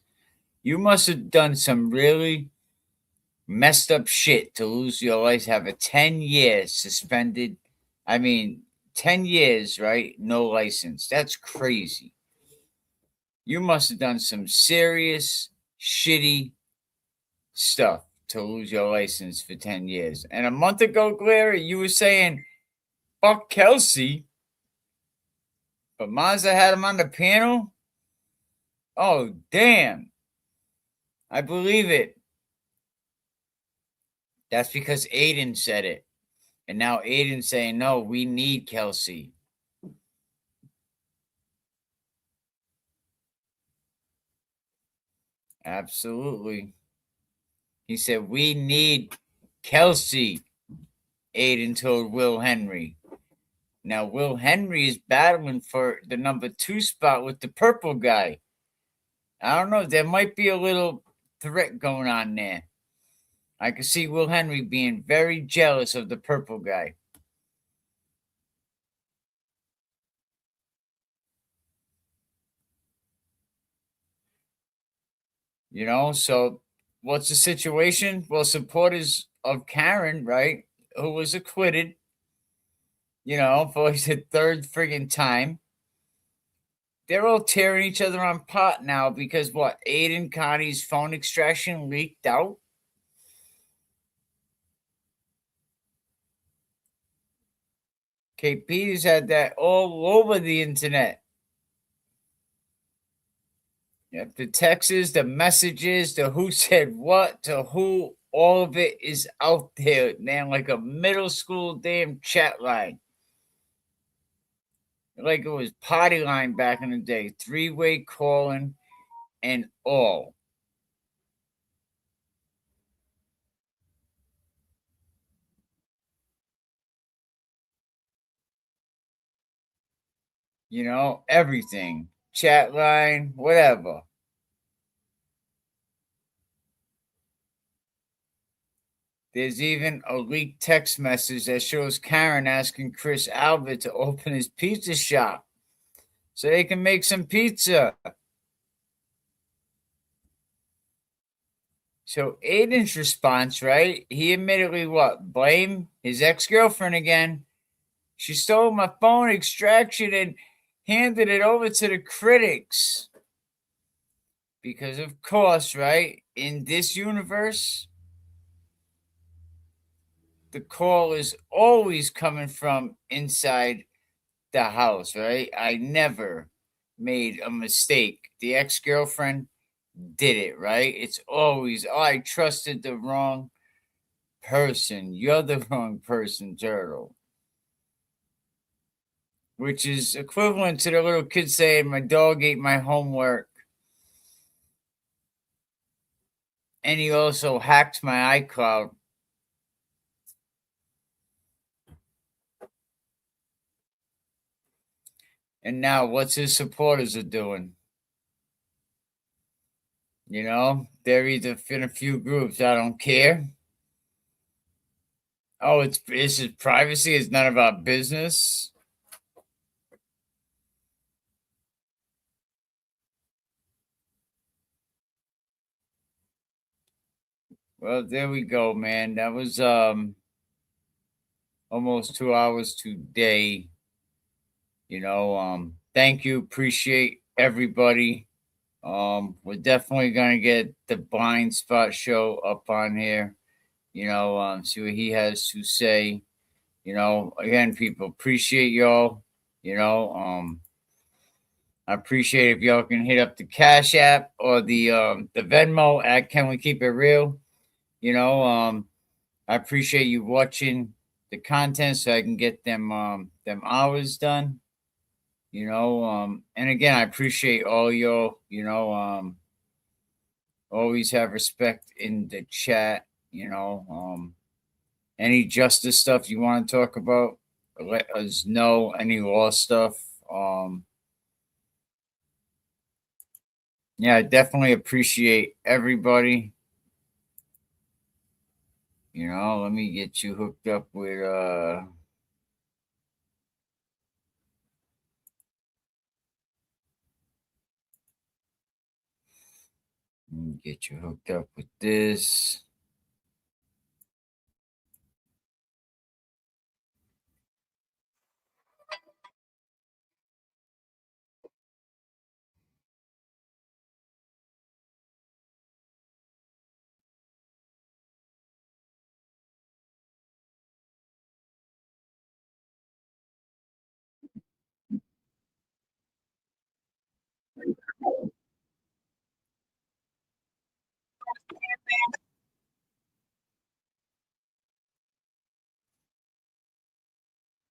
You must have done some really messed up shit to lose your license. Have a 10 years suspended. 10 years, right? No license. That's crazy. You must have done some serious, shitty stuff to lose your license for 10 years. And a month ago, Glary, you were saying, fuck Kelsey. But Mazda had him on the panel? Oh, damn. I believe it. That's because Aiden said it. And now Aiden's saying, no, we need Kelsey. Absolutely. He said, we need Kelsey. Aiden told Will Henry. Now, Will Henry is battling for the number 2 spot with the purple guy. I don't know. There might be a little threat going on there. I could see Will Henry being very jealous of the purple guy. So what's the situation? Well, supporters of Karen, right, who was acquitted, for like the third friggin' time, they're all tearing each other on pot now because what? Aiden Connie's phone extraction leaked out? KP's had that all over the internet. Yep, the texts, the messages, the who said what to who, all of it is out there, man, like a middle school damn chat line. Like it was party line back in the day, 3-way calling and all. Everything. Chat line, whatever. There's even a leaked text message that shows Karen asking Chris Albert to open his pizza shop so they can make some pizza. So Aiden's response, right? He admittedly what? Blame his ex-girlfriend again. She stole my phone extraction and handed it over to the critics. Because of course, right? In this universe, the call is always coming from inside the house, right? I never made a mistake. The ex-girlfriend did it, right? It's always, oh, I trusted the wrong person. You're the wrong person, Turtle. Which is equivalent to the little kid saying, my dog ate my homework. And he also hacked my iCloud. And now what's his supporters are doing? You know, they're either in a few groups, I don't care. Oh, it's his privacy, it's none of our business. Well, there we go, man. That was almost 2 hours today. You know, thank you. Appreciate everybody. We're definitely gonna get the Blind Spot show up on here. You know, see what he has to say. You know, again, people, appreciate y'all. You know, I appreciate if y'all can hit up the Cash App or the Venmo at Can We Keep It Real. You know, I appreciate you watching the content so I can get them hours done. You know, and again, I appreciate all y'all. You know, always have respect in the chat. You know, any justice stuff you want to talk about, let us know. Any law stuff. Yeah, I definitely appreciate everybody. You know, let me get you hooked up with let me get you hooked up with this.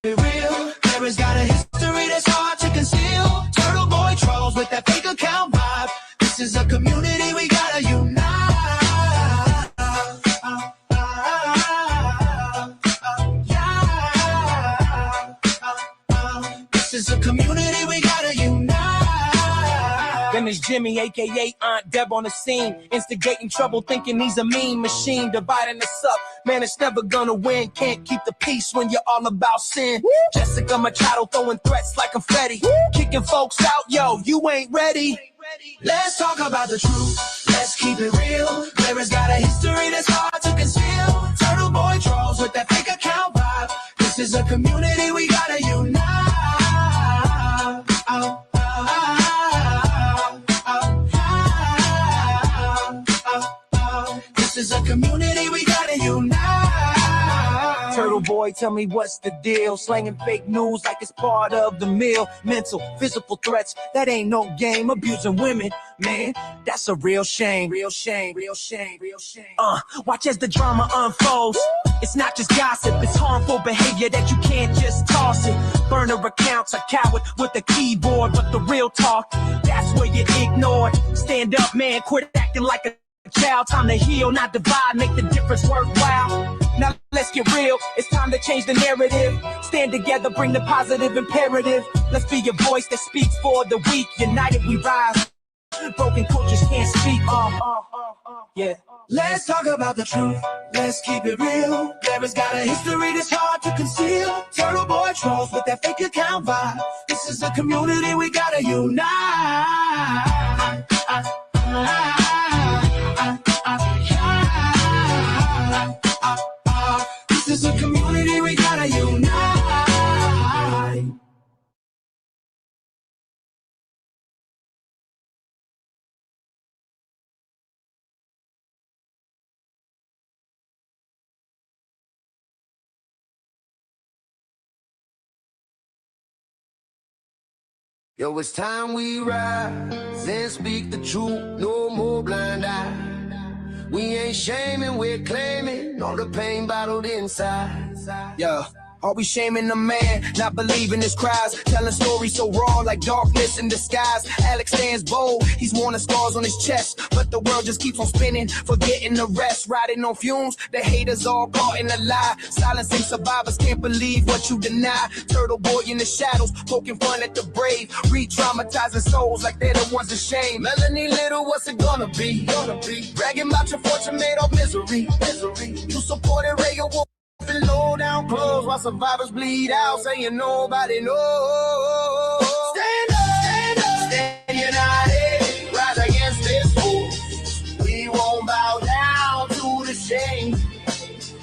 Real, Clara's got a history that's hard to conceal. Turtleboy trolls with that fake account vibe. This is a community we gotta unite. This is a community we gotta unite. Then there's Jimmy, aka Aunt Deb on the scene, instigating trouble, thinking he's a mean machine, dividing us up. Man, it's never gonna win. Can't keep the peace when you're all about sin. Woo! Jessica Machado throwing threats like confetti. Woo! Kicking folks out, yo, you ain't ready. Let's talk about the truth. Let's keep it real. Clara's got a history that's hard to conceal. Turtleboy trolls with that fake account vibe. This is a community we gotta unite. This is a community we gotta unite. Turtleboy, tell me what's the deal? Slanging fake news like it's part of the meal. Mental, physical threats, that ain't no game. Abusing women, man, that's a real shame. Real shame, real shame, real shame. Watch as the drama unfolds. It's not just gossip, it's harmful behavior that you can't just toss it. Burner accounts, a coward with a keyboard, but the real talk, that's where you ignored. Stand up, man, quit acting like a child. Time to heal, not divide, make the difference worthwhile. Now let's get real, it's time to change the narrative. Stand together, bring the positive imperative. Let's be a voice that speaks for the weak. United we rise. Broken cultures can't speak. Yeah. Let's talk about the truth. Let's keep it real. Clara's got a history that's hard to conceal. Turtleboy trolls with that fake account vibe. This is a community we gotta unite. This is a community we gotta unite. Yo, it's time we rise and speak the truth. No more blind eye. We ain't shaming, we're claiming all the pain bottled inside. Yeah. Are we shaming the man, not believing his cries, telling stories so raw like darkness in disguise? Alex stands bold, he's worn the scars on his chest, but the world just keeps on spinning, forgetting the rest. Riding on fumes, the haters all caught in a lie. Silencing survivors, can't believe what you deny. Turtleboy in the shadows, poking fun at the brave, re-traumatizing souls like they're the ones ashamed. Melanie Little, what's it gonna be? Bragging about your fortune made of misery. You supported Reagan Wolf and low down clothes while survivors bleed out, saying nobody knows. Stand up, stand united, rise against this force. We won't bow down to the shame.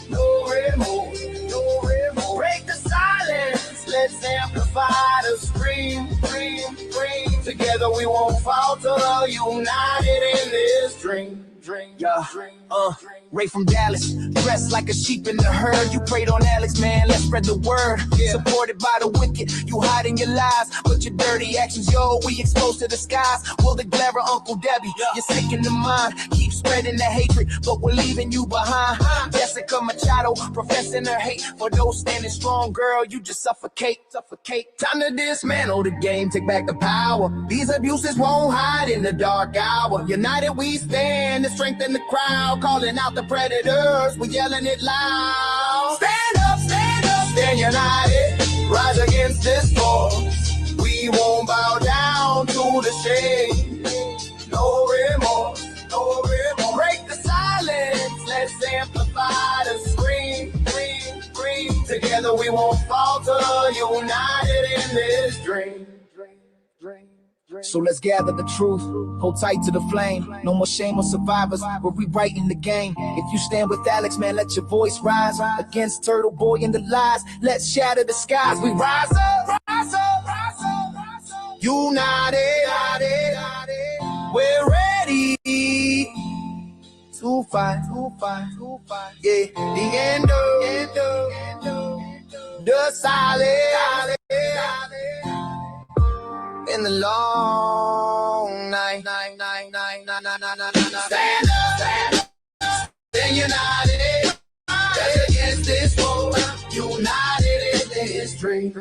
No remorse, no remorse. Break the silence, let's amplify the scream, scream. Together we won't falter, united in this dream. Yeah, Ray from Dallas, dressed like a sheep in the herd. You prayed on Alex, man, let's spread the word. Supported by the wicked, you hiding your lies, but your dirty actions, yo, we exposed to the skies. Will the glare of Uncle Debbie, you're sick in the mind. Keep spreading the hatred, but we're leaving you behind. Jessica Machado, professing her hate for those standing strong, girl, you just suffocate. Time to dismantle the game, take back the power. These abuses won't hide in the dark hour. United we stand, to strengthen the crowd, calling out the predators, we're yelling it loud. Stand up, stand united, rise against this force. We won't bow down to the shame. No remorse, no remorse. Break the silence, let's amplify the scream, scream. Together we won't falter, united in this dream. So let's gather the truth, hold tight to the flame. No more shame on survivors, we're rewriting the game. If you stand with Alex, man, let your voice rise against Turtleboy and the lies. Let's shatter the skies. We rise up, united. We're ready to fight. Yeah, the end of the silence. In the long night. Stand up, stand united. Stand against this war. United in this dream.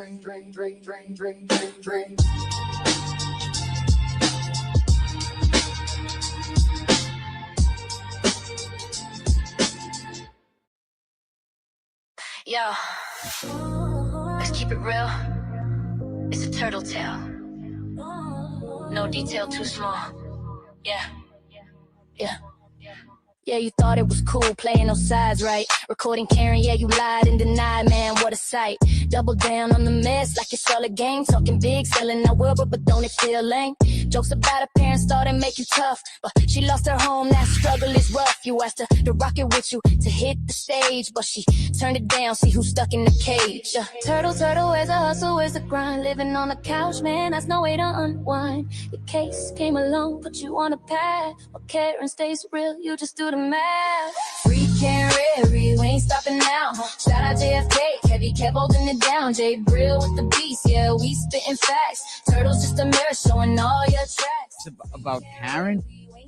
Yo, let's keep it real. It's a turtle tale. No detail too small. Yeah. Yeah, you thought it was cool playing those sides, right? Recording Karen, yeah, you lied and denied, man, what a sight. Double down on the mess like it's all a game. Talking big, selling our world, but don't it feel lame? Jokes about her parents started making tough, but she lost her home, that struggle is rough. You asked her to rock it with you, to hit the stage, but she turned it down, see who's stuck in the cage. Turtle, where's the hustle, where's the grind? Living on the couch, man, that's no way to unwind. Your case came along, put you on a path. While Karen stays real, you just do the math. Freaking Riri, we ain't stopping now. Shout out JFK, Heavy kept holding it down. Jay Brill with the beast, yeah, we spitting facts. Turtles just a mirror showing all your tracks. About Karen?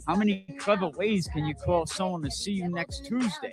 How many clever ways can you call someone to see you next Tuesday?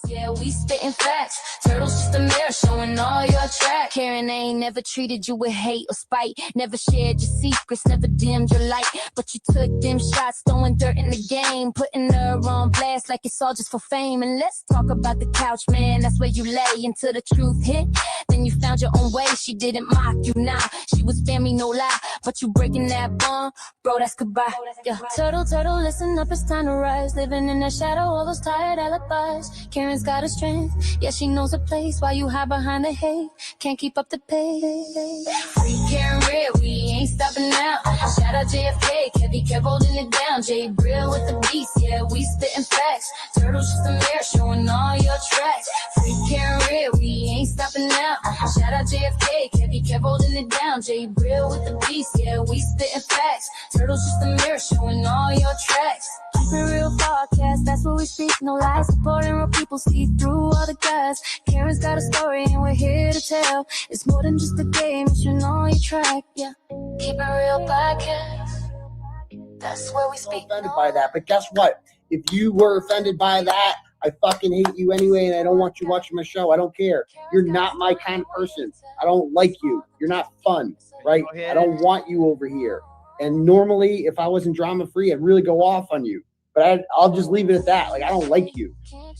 Yeah, we spitting facts. Turtles just just a mirror showing all your tracks. Karen ain't never treated you with hate or spite. Never shared your secrets, never dimmed your light. But you took them shots, throwing dirt in the game, putting her on blast like it's all just for fame. And let's talk about the couch, man. That's where you lay until the truth hit. Then you found your own way. She didn't mock you, nah. She was family, no lie. But you breaking that bond, bro, that's goodbye. Yeah. Turtle, turtle, listen up, it's time to rise. Living in the shadow, all those tired alibis. Karen's got a strength, yeah, she knows her place. While you hide behind the hate, can't keep up the pace. Free Karen Red, we ain't stopping now. Shout out JFK, Kevy kept holding it down. Jay Brill with the beats, yeah, we spitting facts. Turtle's just a mirror showing all your tracks. Free Karen Red, we ain't stopping now. Shout out JFK, Kevy kept holding it down. Jay Brill with the beats, yeah, we spitting facts. Turtle's just a mirror showing all your tracks. Keep it real podcast, that's what we speak. No lies, supporting real people, see through all the guys. Karen's got a story and we're here to tell. It's more than just a game, it's your know your track, yeah. Keep it real podcast, that's where we speak. Offended by that, but guess what? If you were offended by that, I fucking hate you anyway, and I don't want you watching my show. I don't care. You're not my kind of person. I don't like you. You're not fun, right? I don't want you over here. And normally, if I wasn't drama free, I'd really go off on you. But I'll just leave it at that. Like, I don't like you,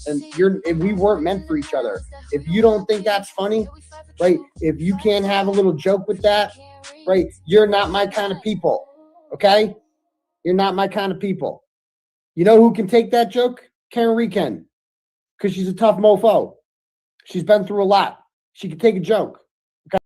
and we weren't meant for each other. If you don't think that's funny, right? If you can't have a little joke with that, right? You're not my kind of people. Okay? You're not my kind of people. You know who can take that joke? Karen Reed can, because she's a tough mofo. She's been through a lot. She can take a joke. Okay.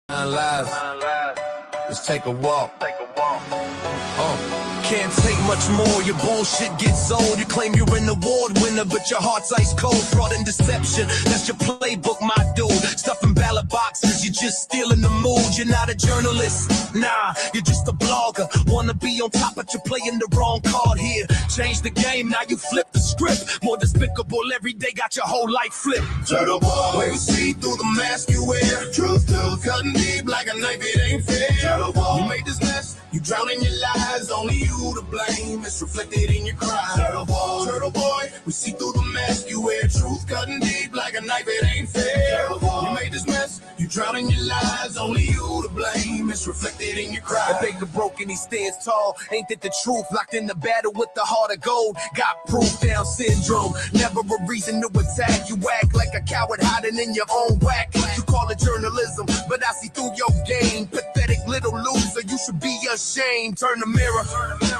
Live. Let's take a walk. Can't take much more, your bullshit gets old. You claim you're an award winner, but your heart's ice cold. Fraud and deception, that's your playbook, my dude. Stuffing ballot boxes, you're just stealing the mood. You're not a journalist, nah, you're just a blogger. Wanna be on top, but you're playing the wrong card here. Change the game, now you flip the script. More despicable every day, got your whole life flipped. Turtleboy, we see through the mask you wear. Truth still cutting deep like a knife, it ain't fair. Turtleboy, you made this mess, you drown in your lies, only you to blame, it's reflected in your cries. Turtleboy, we see through the mask you wear. Truth cutting deep like a knife, it ain't fair. You made this mess, you drown in your lies, only you to blame, it's reflected in your cries. A baker broken, he stands tall, ain't that the truth? Locked in the battle with the heart of gold, got proof down syndrome, never a reason to attack. You act like a coward hiding in your own whack. You call it journalism, but I see through your game. Pathetic little loser, you should be ashamed. Turn the mirror,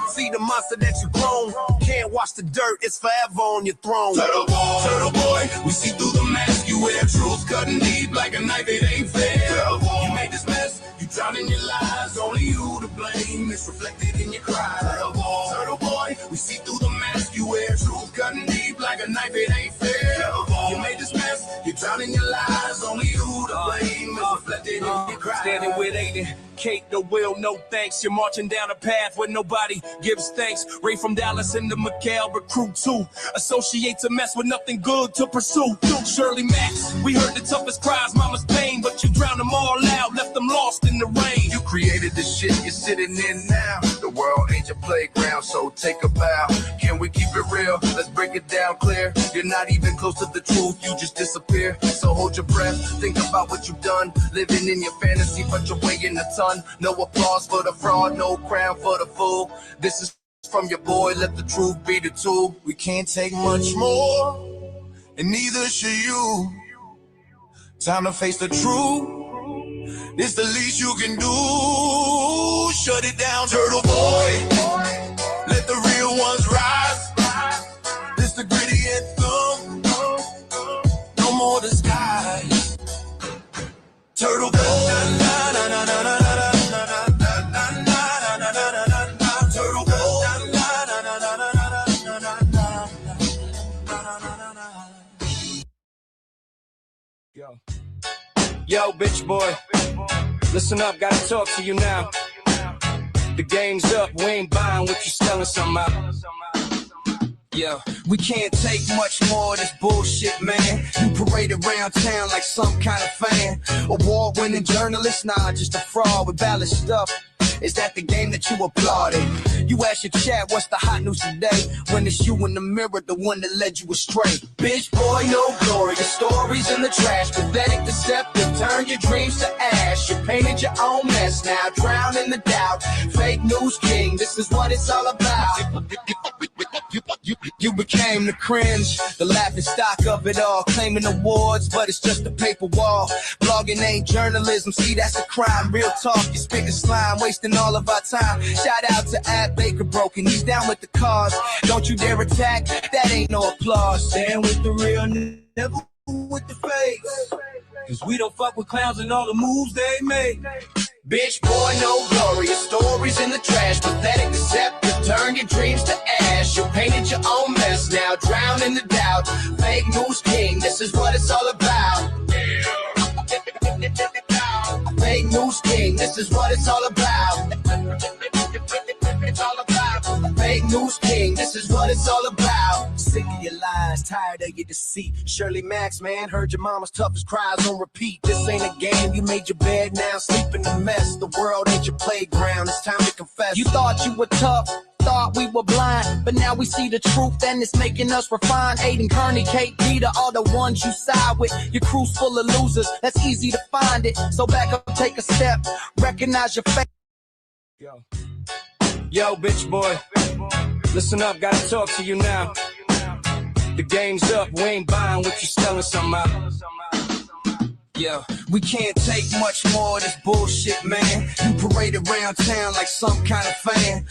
see the monster that you grown. Can't wash the dirt, it's forever on your throne. Turtleboy, we see through the mask you wear. Truth cutting deep like a knife, it ain't fair. You made this mess, you drown in your lies, only you to blame, it's reflected in your cries. Turtleboy, we see through the mask you wear. Truth cutting deep like a knife, it ain't fair. You made this mess, you drown in your lies, only you to blame, it's reflected in your cries. Standing with Aiden, Kate, the will, no thanks. You're marching down a path where nobody gives thanks. Ray from Dallas into McHale, recruit too. Associate to mess with nothing good to pursue. Shirley Max, we heard the toughest cries, mama's pain, but you drowned them all out, left them lost in the rain. You created the shit you're sitting in now. The world ain't your playground, so take a bow. Can we keep it real? Let's break it down clear. You're not even close to the truth, you just disappear. So hold your breath, think about what you've done. Living in your fantasy, but you're weighing the ton. No applause for the fraud, no crown for the fool. This is from your boy, let the truth be the tool. We can't take much more, and neither should you. Time to face the truth, this the least you can do. Shut it down, Turtleboy, let the real ones rise. This the gritty anthem, no more disguise. Turtleboy, na na na na na. Yo, bitch boy, listen up, gotta talk to you now. The game's up, we ain't buying what you selling somehow. Yeah, we can't take much more of this bullshit, man. You parade around town like some kind of fan. Award-winning journalist, nah, just a fraud with valid stuff. Is that the game that you applauded? You ask your chat, what's the hot news today? When it's you in the mirror, the one that led you astray. Bitch, boy, no glory. Your stories in the trash. Pathetic, deceptive, turn your dreams to ash. You painted your own mess now, drown in the doubt. Fake news king, this is what it's all about. You became the cringe, the laughing stock of it all. Claiming awards, but it's just a paper wall. Blogging ain't journalism, see that's a crime. Real talk, you spitting slime, wasting all of our time. Shout out to Ad Baker Broken, he's down with the cause. Don't you dare attack, that ain't no applause. Stand with the real, never with the fakes. Cause we don't fuck with clowns and all the moves they make. Bitch, boy, no glory. Your stories in the trash. Pathetic, deceptive, turn your dreams to ash. You painted your own mess now, drown in the doubt. Fake news king, this is what it's all about. Fake news king, this is what it's all about. It's all about. Fake news king, this is what it's all about. Sick of your lies, tired of your deceit. Shirley Max, man, heard your mama's toughest cries on repeat. This ain't a game, you made your bed now, sleep in the mess. The world ain't your playground, it's time to confess. You thought you were tough, thought we were blind, but now we see the truth and it's making us refine. Aiden, Kearney, Kate, Peter, all the ones you side with. Your crew's full of losers, that's easy to find it. So back up, take a step, recognize your fate. Yo, bitch boy, listen up, gotta talk to you now. The game's up, we ain't buying what you selling somehow. Yeah, we can't take much more of this bullshit, man. You parade around town like some kind of fan.